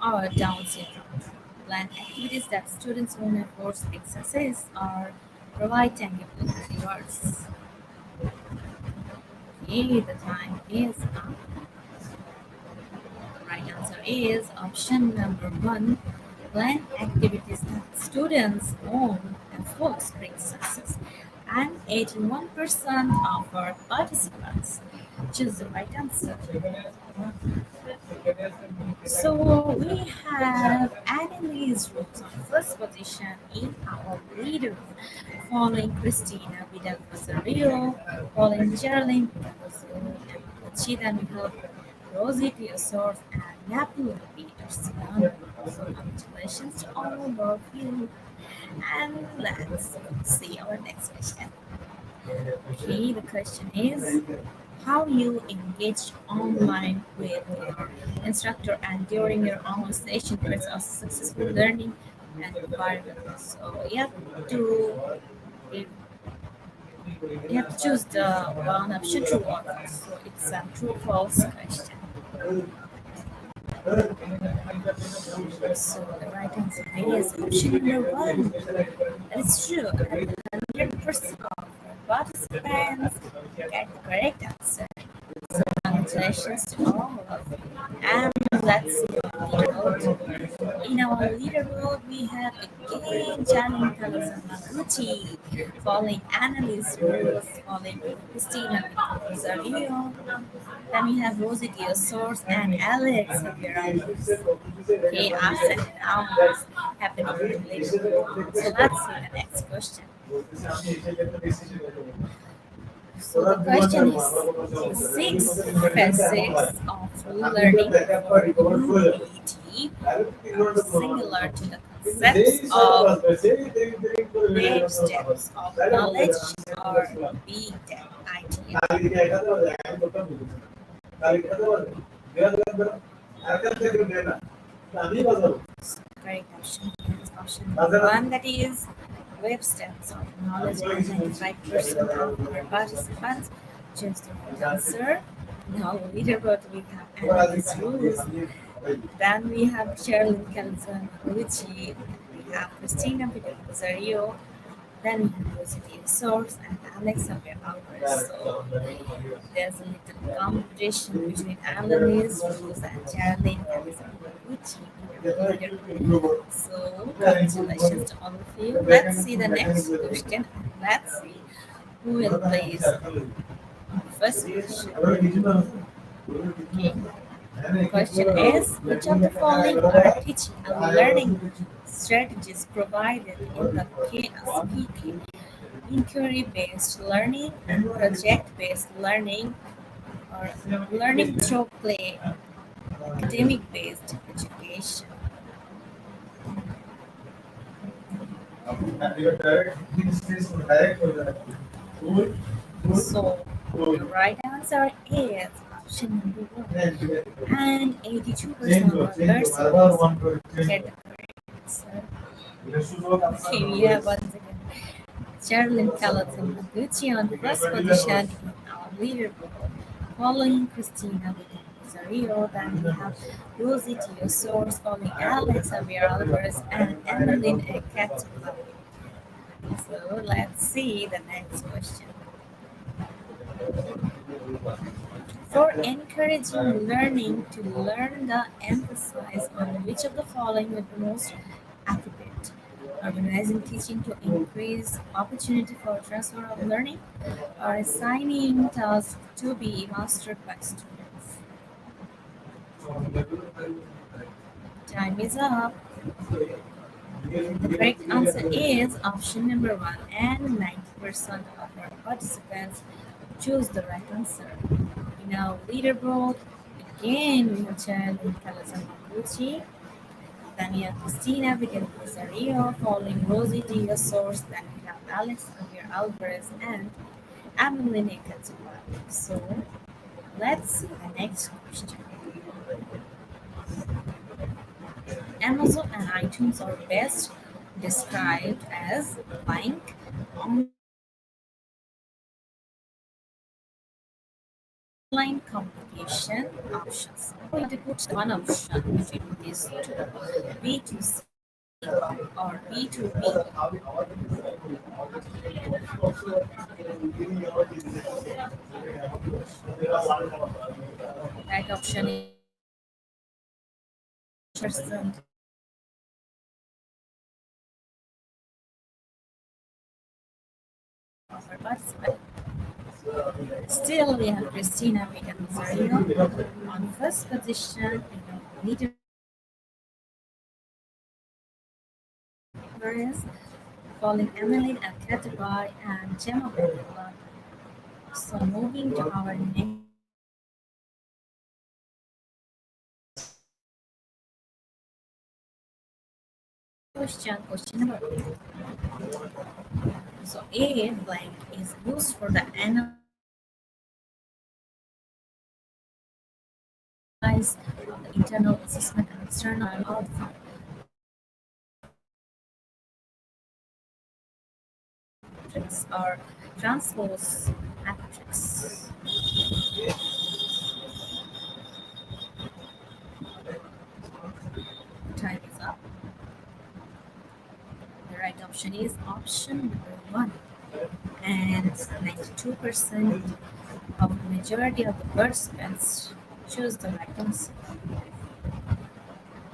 or Down syndrome? Plan activities that students will force big success or provide tangible rewards. Okay, the time is up. The right answer is option number one. Plan activities that students own and force bring success. And 81% of our participants choose the right answer. So we have Annalise Roots on first position in our leader, following Christina Vidal Rosario, following Geraldine Rosario, and Conchita Miguel, Rosie Diosor, and Napoleon Peterson. So congratulations to all of you. And let's see our next question. Okay, the question is how you engage online with your instructor and during your online session creates a successful learning environment. So you you have to choose the one option true or false. So it's a true false question. So the right answer is option number one. It's true. 100% of participants get the correct answer. So congratulations to all of you. And let's see our leaderboard. In our leaderboard, we have again Janin Kalazamaguchi, following Annalise Rose, following Christina Rosario. Then we have Rosie Diosors and Alex Xavier. Okay, ups and downs happening in the leaderboard. So let's see the next question. So the question is six facets of learning for UET are similar to the concepts of big steps of knowledge or big depth idea. Correct option is option number one, that is web steps of knowledge. 95% of our participants choose the right answer. Now leaderboard we have analysis rules. Then we have Sherilyn Calzon Rucci. We have Christina Rosario. Then we have Rosie Source and Alex Xavier Alvarez. So there's a little competition between Annalise Rose and Geraldine Kamisaguchi. So congratulations to all of you. Let's see the next question and let's see who will place first question. Okay. The question is which of the following are teaching and learning strategies provided in the KSPK? Inquiry-based learning, project-based learning, or learning through play, academic-based education. education. So the right answer is option number one. And 82% of our persons get the correct answer. Okay, we have once again Sherilyn Peloton Gucci on first position in our leaderboard, following Christina Rosario. Then we have Rosie Teosors, following Alex Javier Alvarez, and Emmeline Eket. So let's see the next question. For encouraging learning to learn the emphasis on which of the following would be most appropriate. Organizing teaching to increase opportunity for transfer of learning, or assigning tasks to be mastered by students. Time is up. The correct answer is option number one, and 90% of our participants choose the right answer. In our leaderboard, again we have Charlie Calazan Maguchi, Dania Cristina Vidal Rosario, following Rosie Diaz Source, then we have Alex Javier Alvarez and Ameline Katsuba. So let's see the next question. Amazon and iTunes are best described as blank online communication options. We have to put one option between these two, B2C or B2B. Right option is percent of our participants. Still, we have Christina Villanueva on first position in the leader race, following Emily Alcatabai and Gemma Bella. So moving to our next question number 8. So A blank is used for the analyze of the internal assessment and external outcome. Or transpose matrix. Time is up. The right option is option number one. And 92% of the majority of the participants choose the right answer.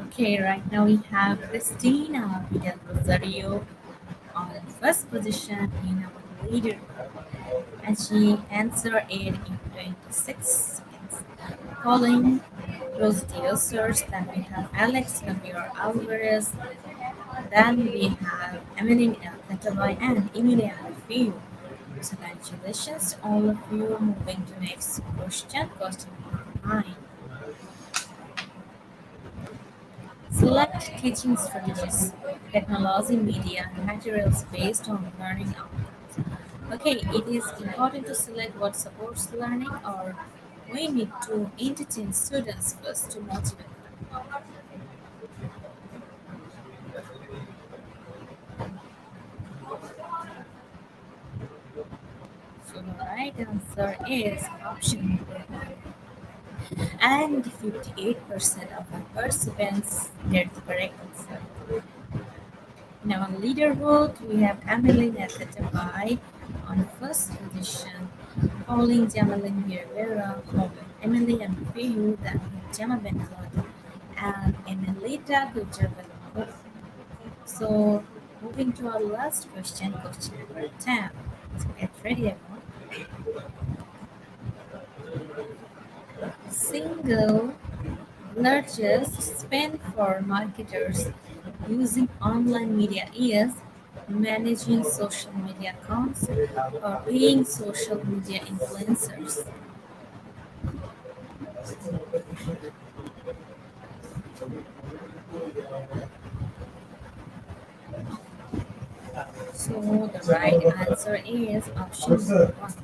Okay, right now we have Christina Vidal Rosario on first position in our leader, and she answered it in 26 seconds. Following Rose Diosers, then we have Alex Javier Alvarez, then we have Emily Cataway and Emilia Alfio. So congratulations to all of you. Moving to next question, question number 9. Select teaching strategies, technology, media, and materials based on learning outcomes. Okay, it is important to select what supports learning, or we need to entertain students first to motivate them. So the right answer is option number 1. And 58% of the participants get the correct answer. In our leaderboard, we have Emily Nakatabai on first position, following Jamalin Rivera, following Emily and Fiyu, then Gemma Benazot, and Emelita Gujavel. So, moving to our last question, question number 10. So, get ready, everyone. Single largest spend for marketers using online media is managing social media accounts or being social media influencers. So the right answer is option one.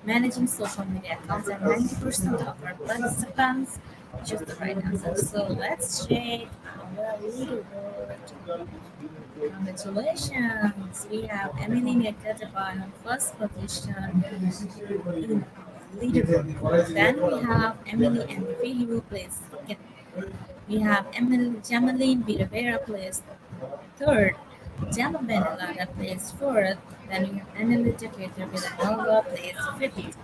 Managing social media accounts, and 90% of our participants choose the right answer. So let's check our leaderboard. Congratulations! We have Emily Nekataban on first position in leaderboard. Then we have Emily and Philly who plays second. We have Emily Jamaline Vidavera plays third. Gemma Benelada plays fourth. Then we have Annalita Peter Villanova plays fifth.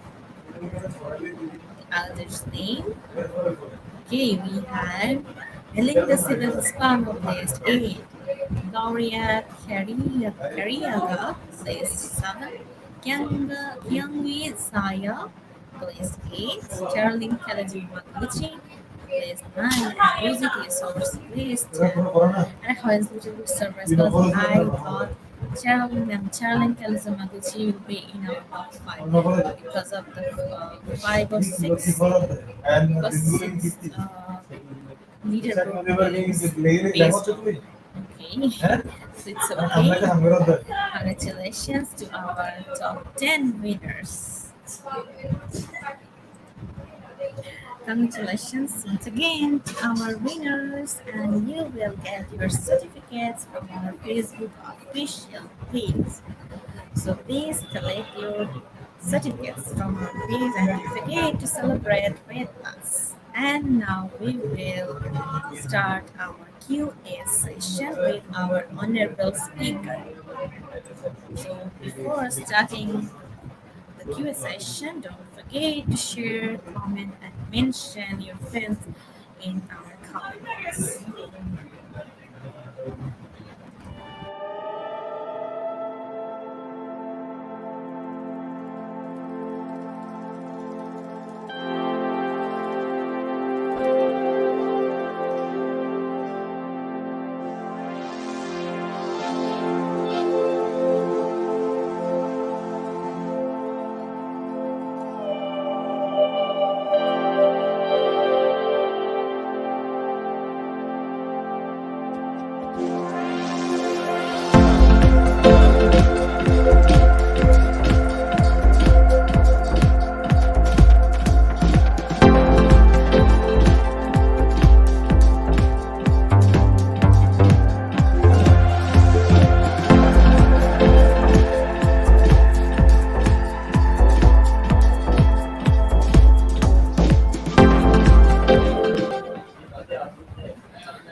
Others name. Okay, we have Melinda Civil Hispano placed 8. Gloria Carriaga placed 7. Kyungwi Saya placed 8. Sterling Kalaji Maguchi placed 9. And Rosie Source placed 10. And I was a little bit surprised because I thought Sterling Kalaji Maguchi will be in our top 5 because of the 5 or 6. Because since leaderboard is based on. Okay, so it's okay. Congratulations to our top 10 winners. Congratulations once again to our winners, and you will get your certificates from our Facebook official page. So please collect your certificates from our page and don't forget to celebrate with us. And now we will start our Q&A session with our honorable speaker. So before starting the Q&A session, don't forget to share, comment, and mention your friends in our comments.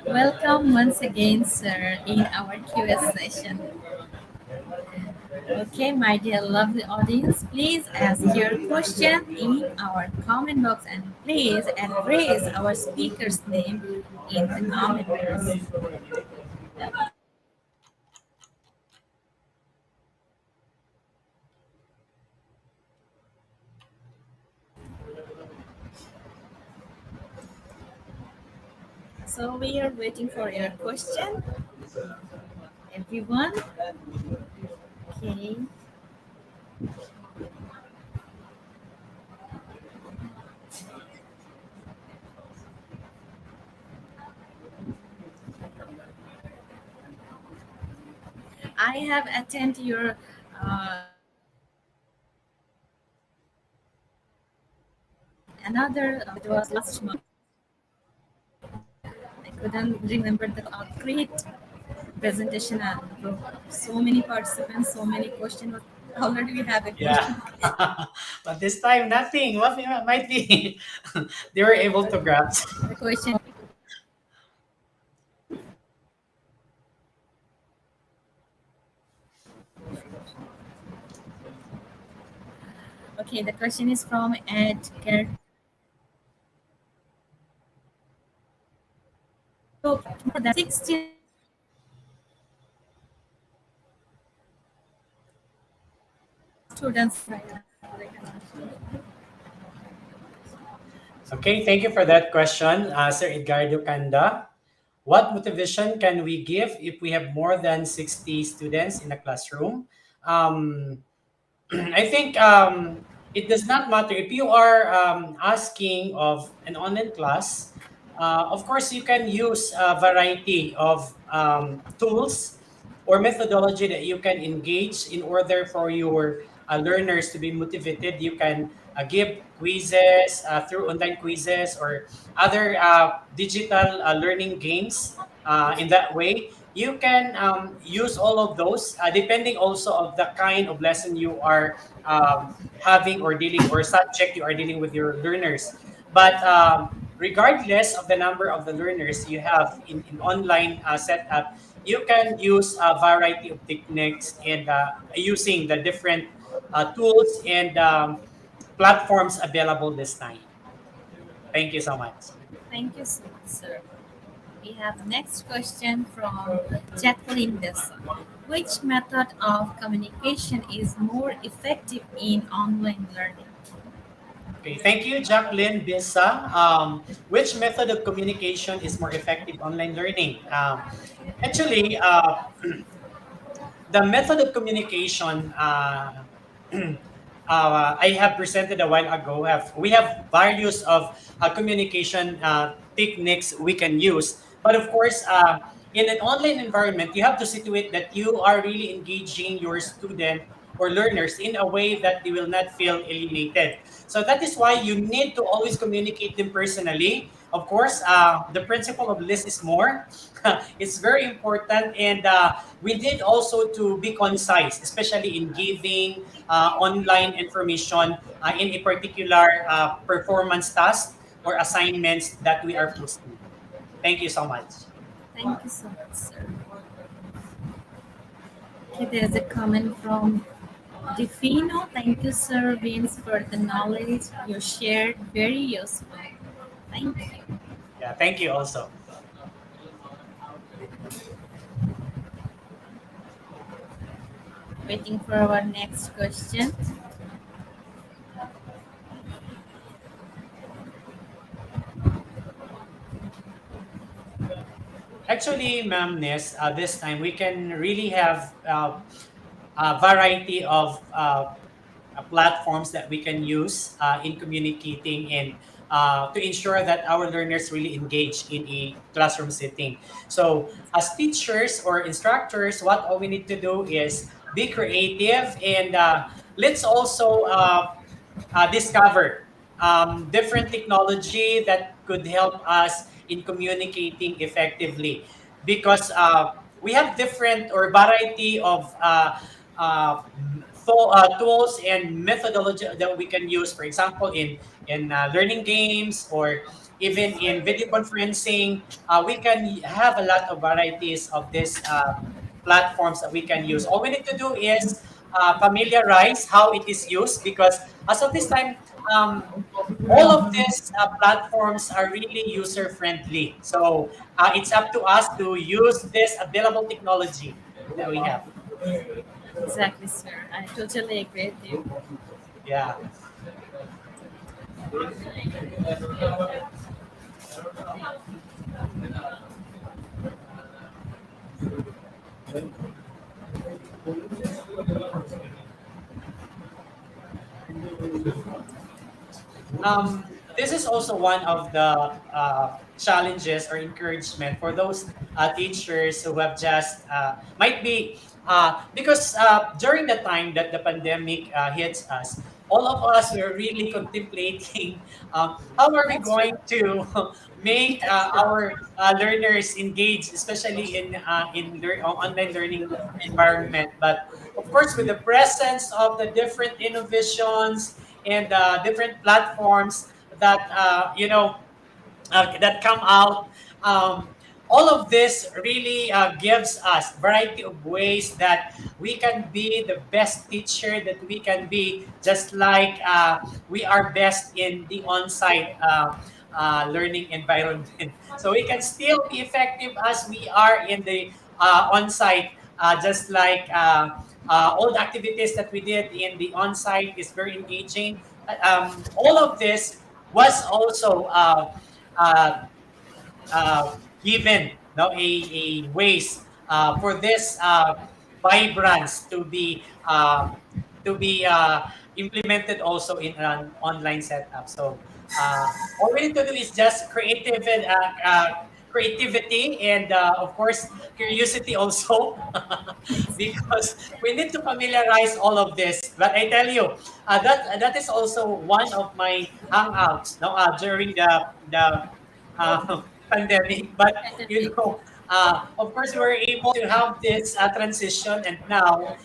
Welcome once again, sir, in our Q&A session. Okay, my dear lovely audience, please ask your question in our comment box and please erase our speaker's name in the comment box. So we are waiting for your question, everyone. Okay. I have attended your another it was last month. I couldn't remember the great presentation and so many participants, so many questions. Already we have a Yeah. question. But this time, nothing. What might be? They were able to grasp. The question. Okay, the question is from Edgar. So for the 16 students. Okay, thank you for that question, Sir Edgardo Kanda. What motivation can we give if we have more than 60 students in a classroom? Um, I think it does not matter if you are asking of an online class. Of course, you can use a variety of tools or methodology that you can engage in order for your learners to be motivated. You can give quizzes through online quizzes or other digital learning games. In that way, you can use all of those depending also of the kind of lesson you are having or dealing or subject you are dealing with your learners. But regardless of the number of the learners you have in online setup, you can use a variety of techniques and using the different tools and platforms available this time. Thank you so much. Thank you so much, sir. We have next question from Jacqueline Dessa. Which method of communication is more effective in online learning? Okay, thank you, Jacqueline Bisa. Which method of communication is more effective online learning? Actually, the method of communication I have presented a while ago. We have various of communication techniques we can use, but of course, in an online environment, you have to situate that you are really engaging your student or learners in a way that they will not feel alienated. So that is why you need to always communicate them personally. Of course, the principle of less is more. It's very important, and we need also to be concise, especially in giving online information in a particular performance task or assignments that we are posting. Thank you so much. Thank you so much, sir. Okay, there's a comment from Defino. Thank you, sir, Vince, for the knowledge you shared. Very useful. Thank you. Yeah, thank you also. Waiting for our next question. Actually, Ma'am Ness, this time we can really have a variety of platforms that we can use in communicating and to ensure that our learners really engage in a classroom setting. So, as teachers or instructors, what all we need to do is be creative and let's also discover different technology that could help us in communicating effectively because we have different or variety of uh, tools and methodology that we can use, for example, in learning games or even in video conferencing. We can have a lot of varieties of these platforms that we can use. All we need to do is familiarize how it is used because as of this time, um, all of these platforms are really user friendly. So it's up to us to use this available technology that we have. Exactly, sir. I totally agree with you. Yeah. This is also one of the challenges or encouragement for those teachers who have just might be because during the time that the pandemic hits us, all of us were really contemplating how are we That's going right. to make That's our right. learners engage, especially in online learning environment. But of course, with the presence of the different innovations and different platforms that that come out. All of this really gives us variety of ways that we can be the best teacher that we can be, just like we are best in the on-site learning environment. So we can still be effective as we are in the on-site, just like all the activities that we did in the on-site is very engaging. All of this was also uh, given a ways for this vibrance to be implemented also in an online setup. So All we need to do is just creativity and of course curiosity also because we need to familiarize all of this. But I tell you, that is also one of my hangouts no, during the pandemic. But you Pandemic. know, of course, we were able to have this transition and now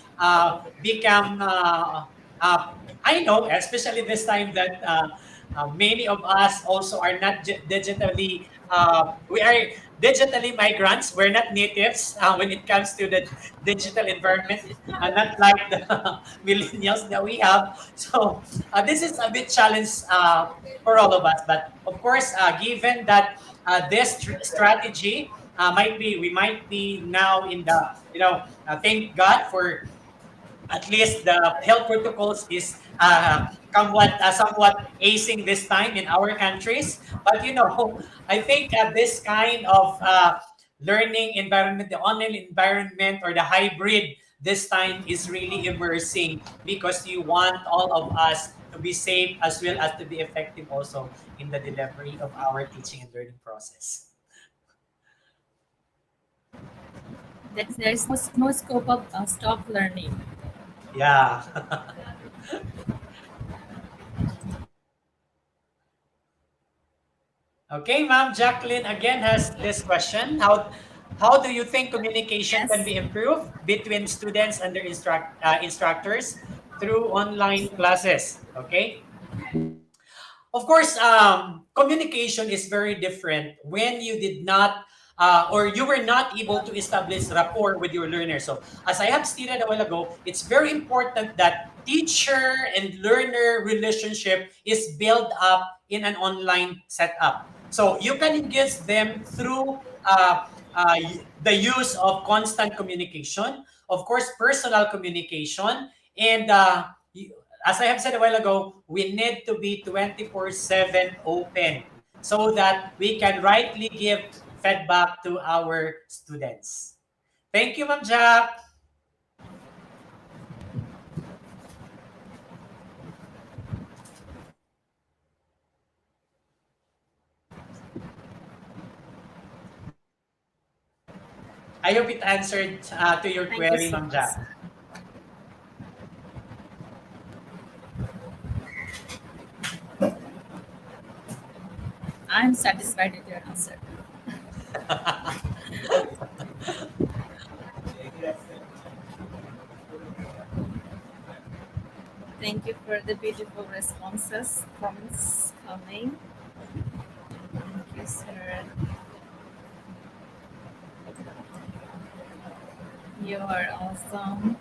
become. I know, especially this time that many of us also are not digitally. We are digitally migrants. We're not natives when it comes to the digital environment, not like the millennials that we have. So this is a bit challenge for all of us. But of course, given that this strategy might be, we might be now in the, thank God for at least the health protocols is somewhat acing this time in our countries. But I think this kind of learning environment, the online environment or the hybrid this time is really immersing because you want all of us to be safe as well as to be effective also in the delivery of our teaching and learning process. There's no scope of stop learning. Yeah. Okay, Ma'am Jacqueline again has this question. How do you think communication can Yes. be improved between students and their instructors through online classes? Okay. Of course, communication is very different when you did not or you were not able to establish rapport with your learner. So, as I have stated a while ago, it's very important that teacher and learner relationship is built up in an online setup. So, you can engage them through the use of constant communication, of course, personal communication, and as I have said a while ago, we need to be 24/7 open so that we can rightly give feedback to our students. Thank you, Ma'am Jack. I hope it answered to your Thank you query, so Ma'am much. Jack. I'm satisfied with your answer. Thank you for the beautiful responses, comments coming. Thank you, sir. You are awesome.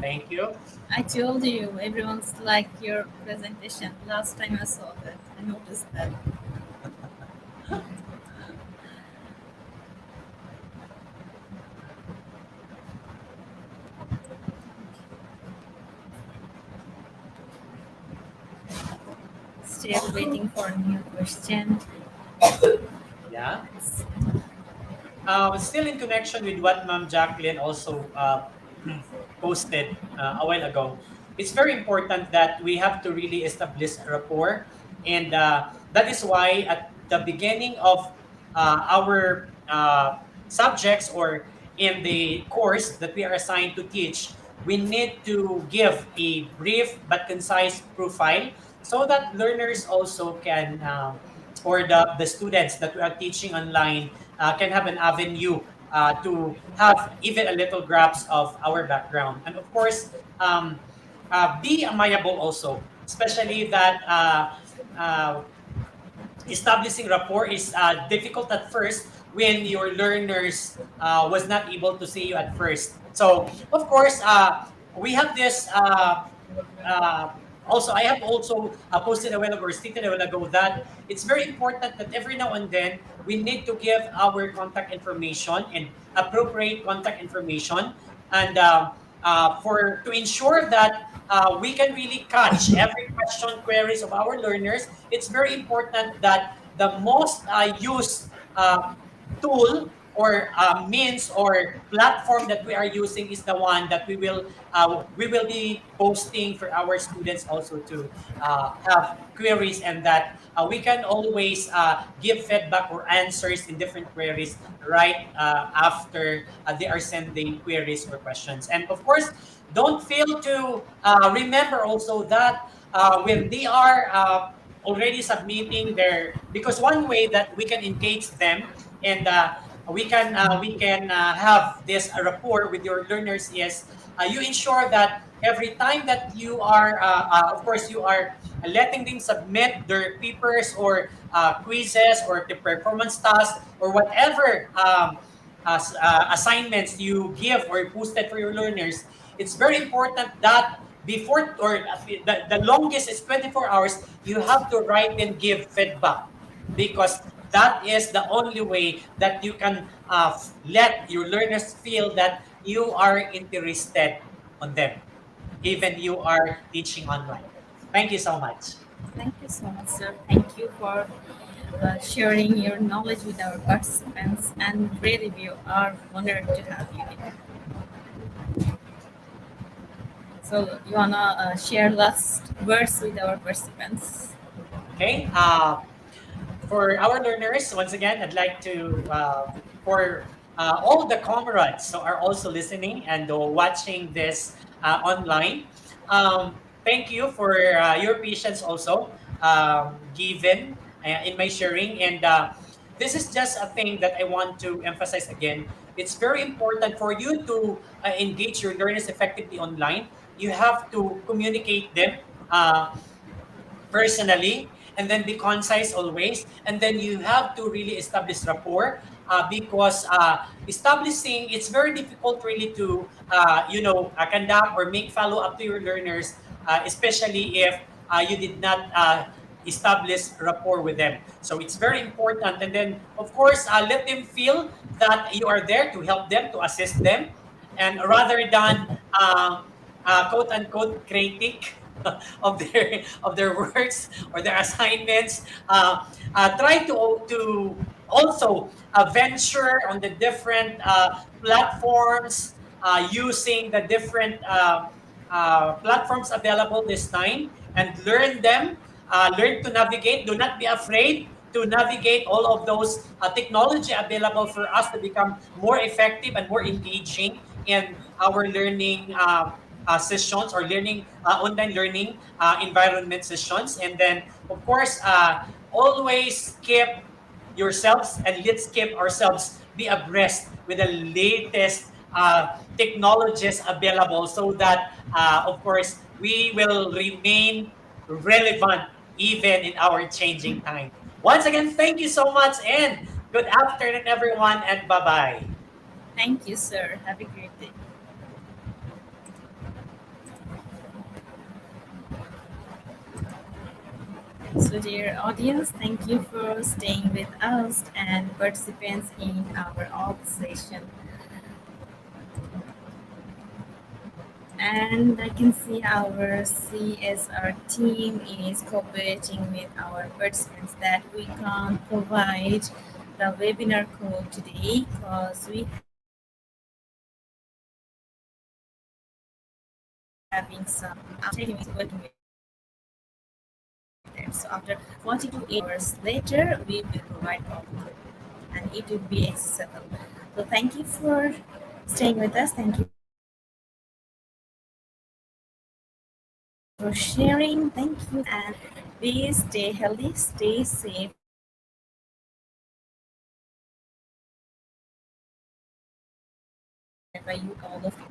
Thank you. I told you, everyone's like your presentation. Last time I saw that, I noticed that. Still waiting for a new question. Yeah. Still in connection with what Ma'am Jacqueline also posted a while ago, it's very important that we have to really establish a rapport. And that is why at the beginning of our subjects or in the course that we are assigned to teach, we need to give a brief but concise profile so that learners also can, or the students that we are teaching online can have an avenue to have even a little grasp of our background. And of course, be amiable also, especially that uh, establishing rapport is difficult at first when your learners was not able to see you at first. So, of course, we have this uh, also, I have also posted a while ago or stated a while ago that it's very important that every now and then we need to give our contact information and appropriate contact information, and for to ensure that we can really catch every question queries of our learners. It's very important that the most used tool or means or platform that we are using is the one that we will be posting for our students also to have queries, and that we can always give feedback or answers in different queries right after they are sending queries or questions. And of course, don't fail to remember also that when they are already submitting their, because one way that we can engage them and we can have this rapport with your learners is you ensure that every time that you are of course you are letting them submit their papers or quizzes or the performance tasks or whatever assignments you give or posted for your learners. It's very important that before, or the longest is 24 hours, you have to write and give feedback, because that is the only way that you can let your learners feel that you are interested on them, even you are teaching online. Thank you so much. Thank you so much, sir. Thank you for sharing your knowledge with our participants, and really we are honored to have you here. So you wanna share last words with our participants? Okay. For our learners, once again, I'd like to, for all the comrades who are also listening and watching this online, thank you for your patience also given in my sharing. And this is just a thing that I want to emphasize again. It's very important for you to engage your learners effectively online. You have to communicate them. Personally, and then be concise always, and then you have to really establish rapport, because establishing, it's very difficult really to conduct or make follow up to your learners, especially if you did not establish rapport with them. So it's very important, and then of course let them feel that you are there to help them, to assist them, and rather than quote unquote critic of their works or their assignments. Try to also venture on the different platforms, using the different platforms available this time, and learn them. Learn to navigate. Do not be afraid to navigate all of those technology available for us to become more effective and more engaging in our learning sessions, or learning online learning environment sessions. And then of course always keep yourselves, and let's keep ourselves be abreast with the latest technologies available, so that of course we will remain relevant even in our changing time. Once again, thank you so much, and good afternoon everyone, and bye bye. Thank you, sir. Have a great day. So, dear audience, thank you for staying with us and participants in our alt session. And I can see our CSR team is cooperating with our participants that we can't provide the webinar code today because we having some team is working with them. So after 42 hours later, we will provide all the code and it will be accessible. So thank you for staying with us. Thank you for sharing. Thank you and be stay healthy, stay safe, and wherever you all of you are. So thank you.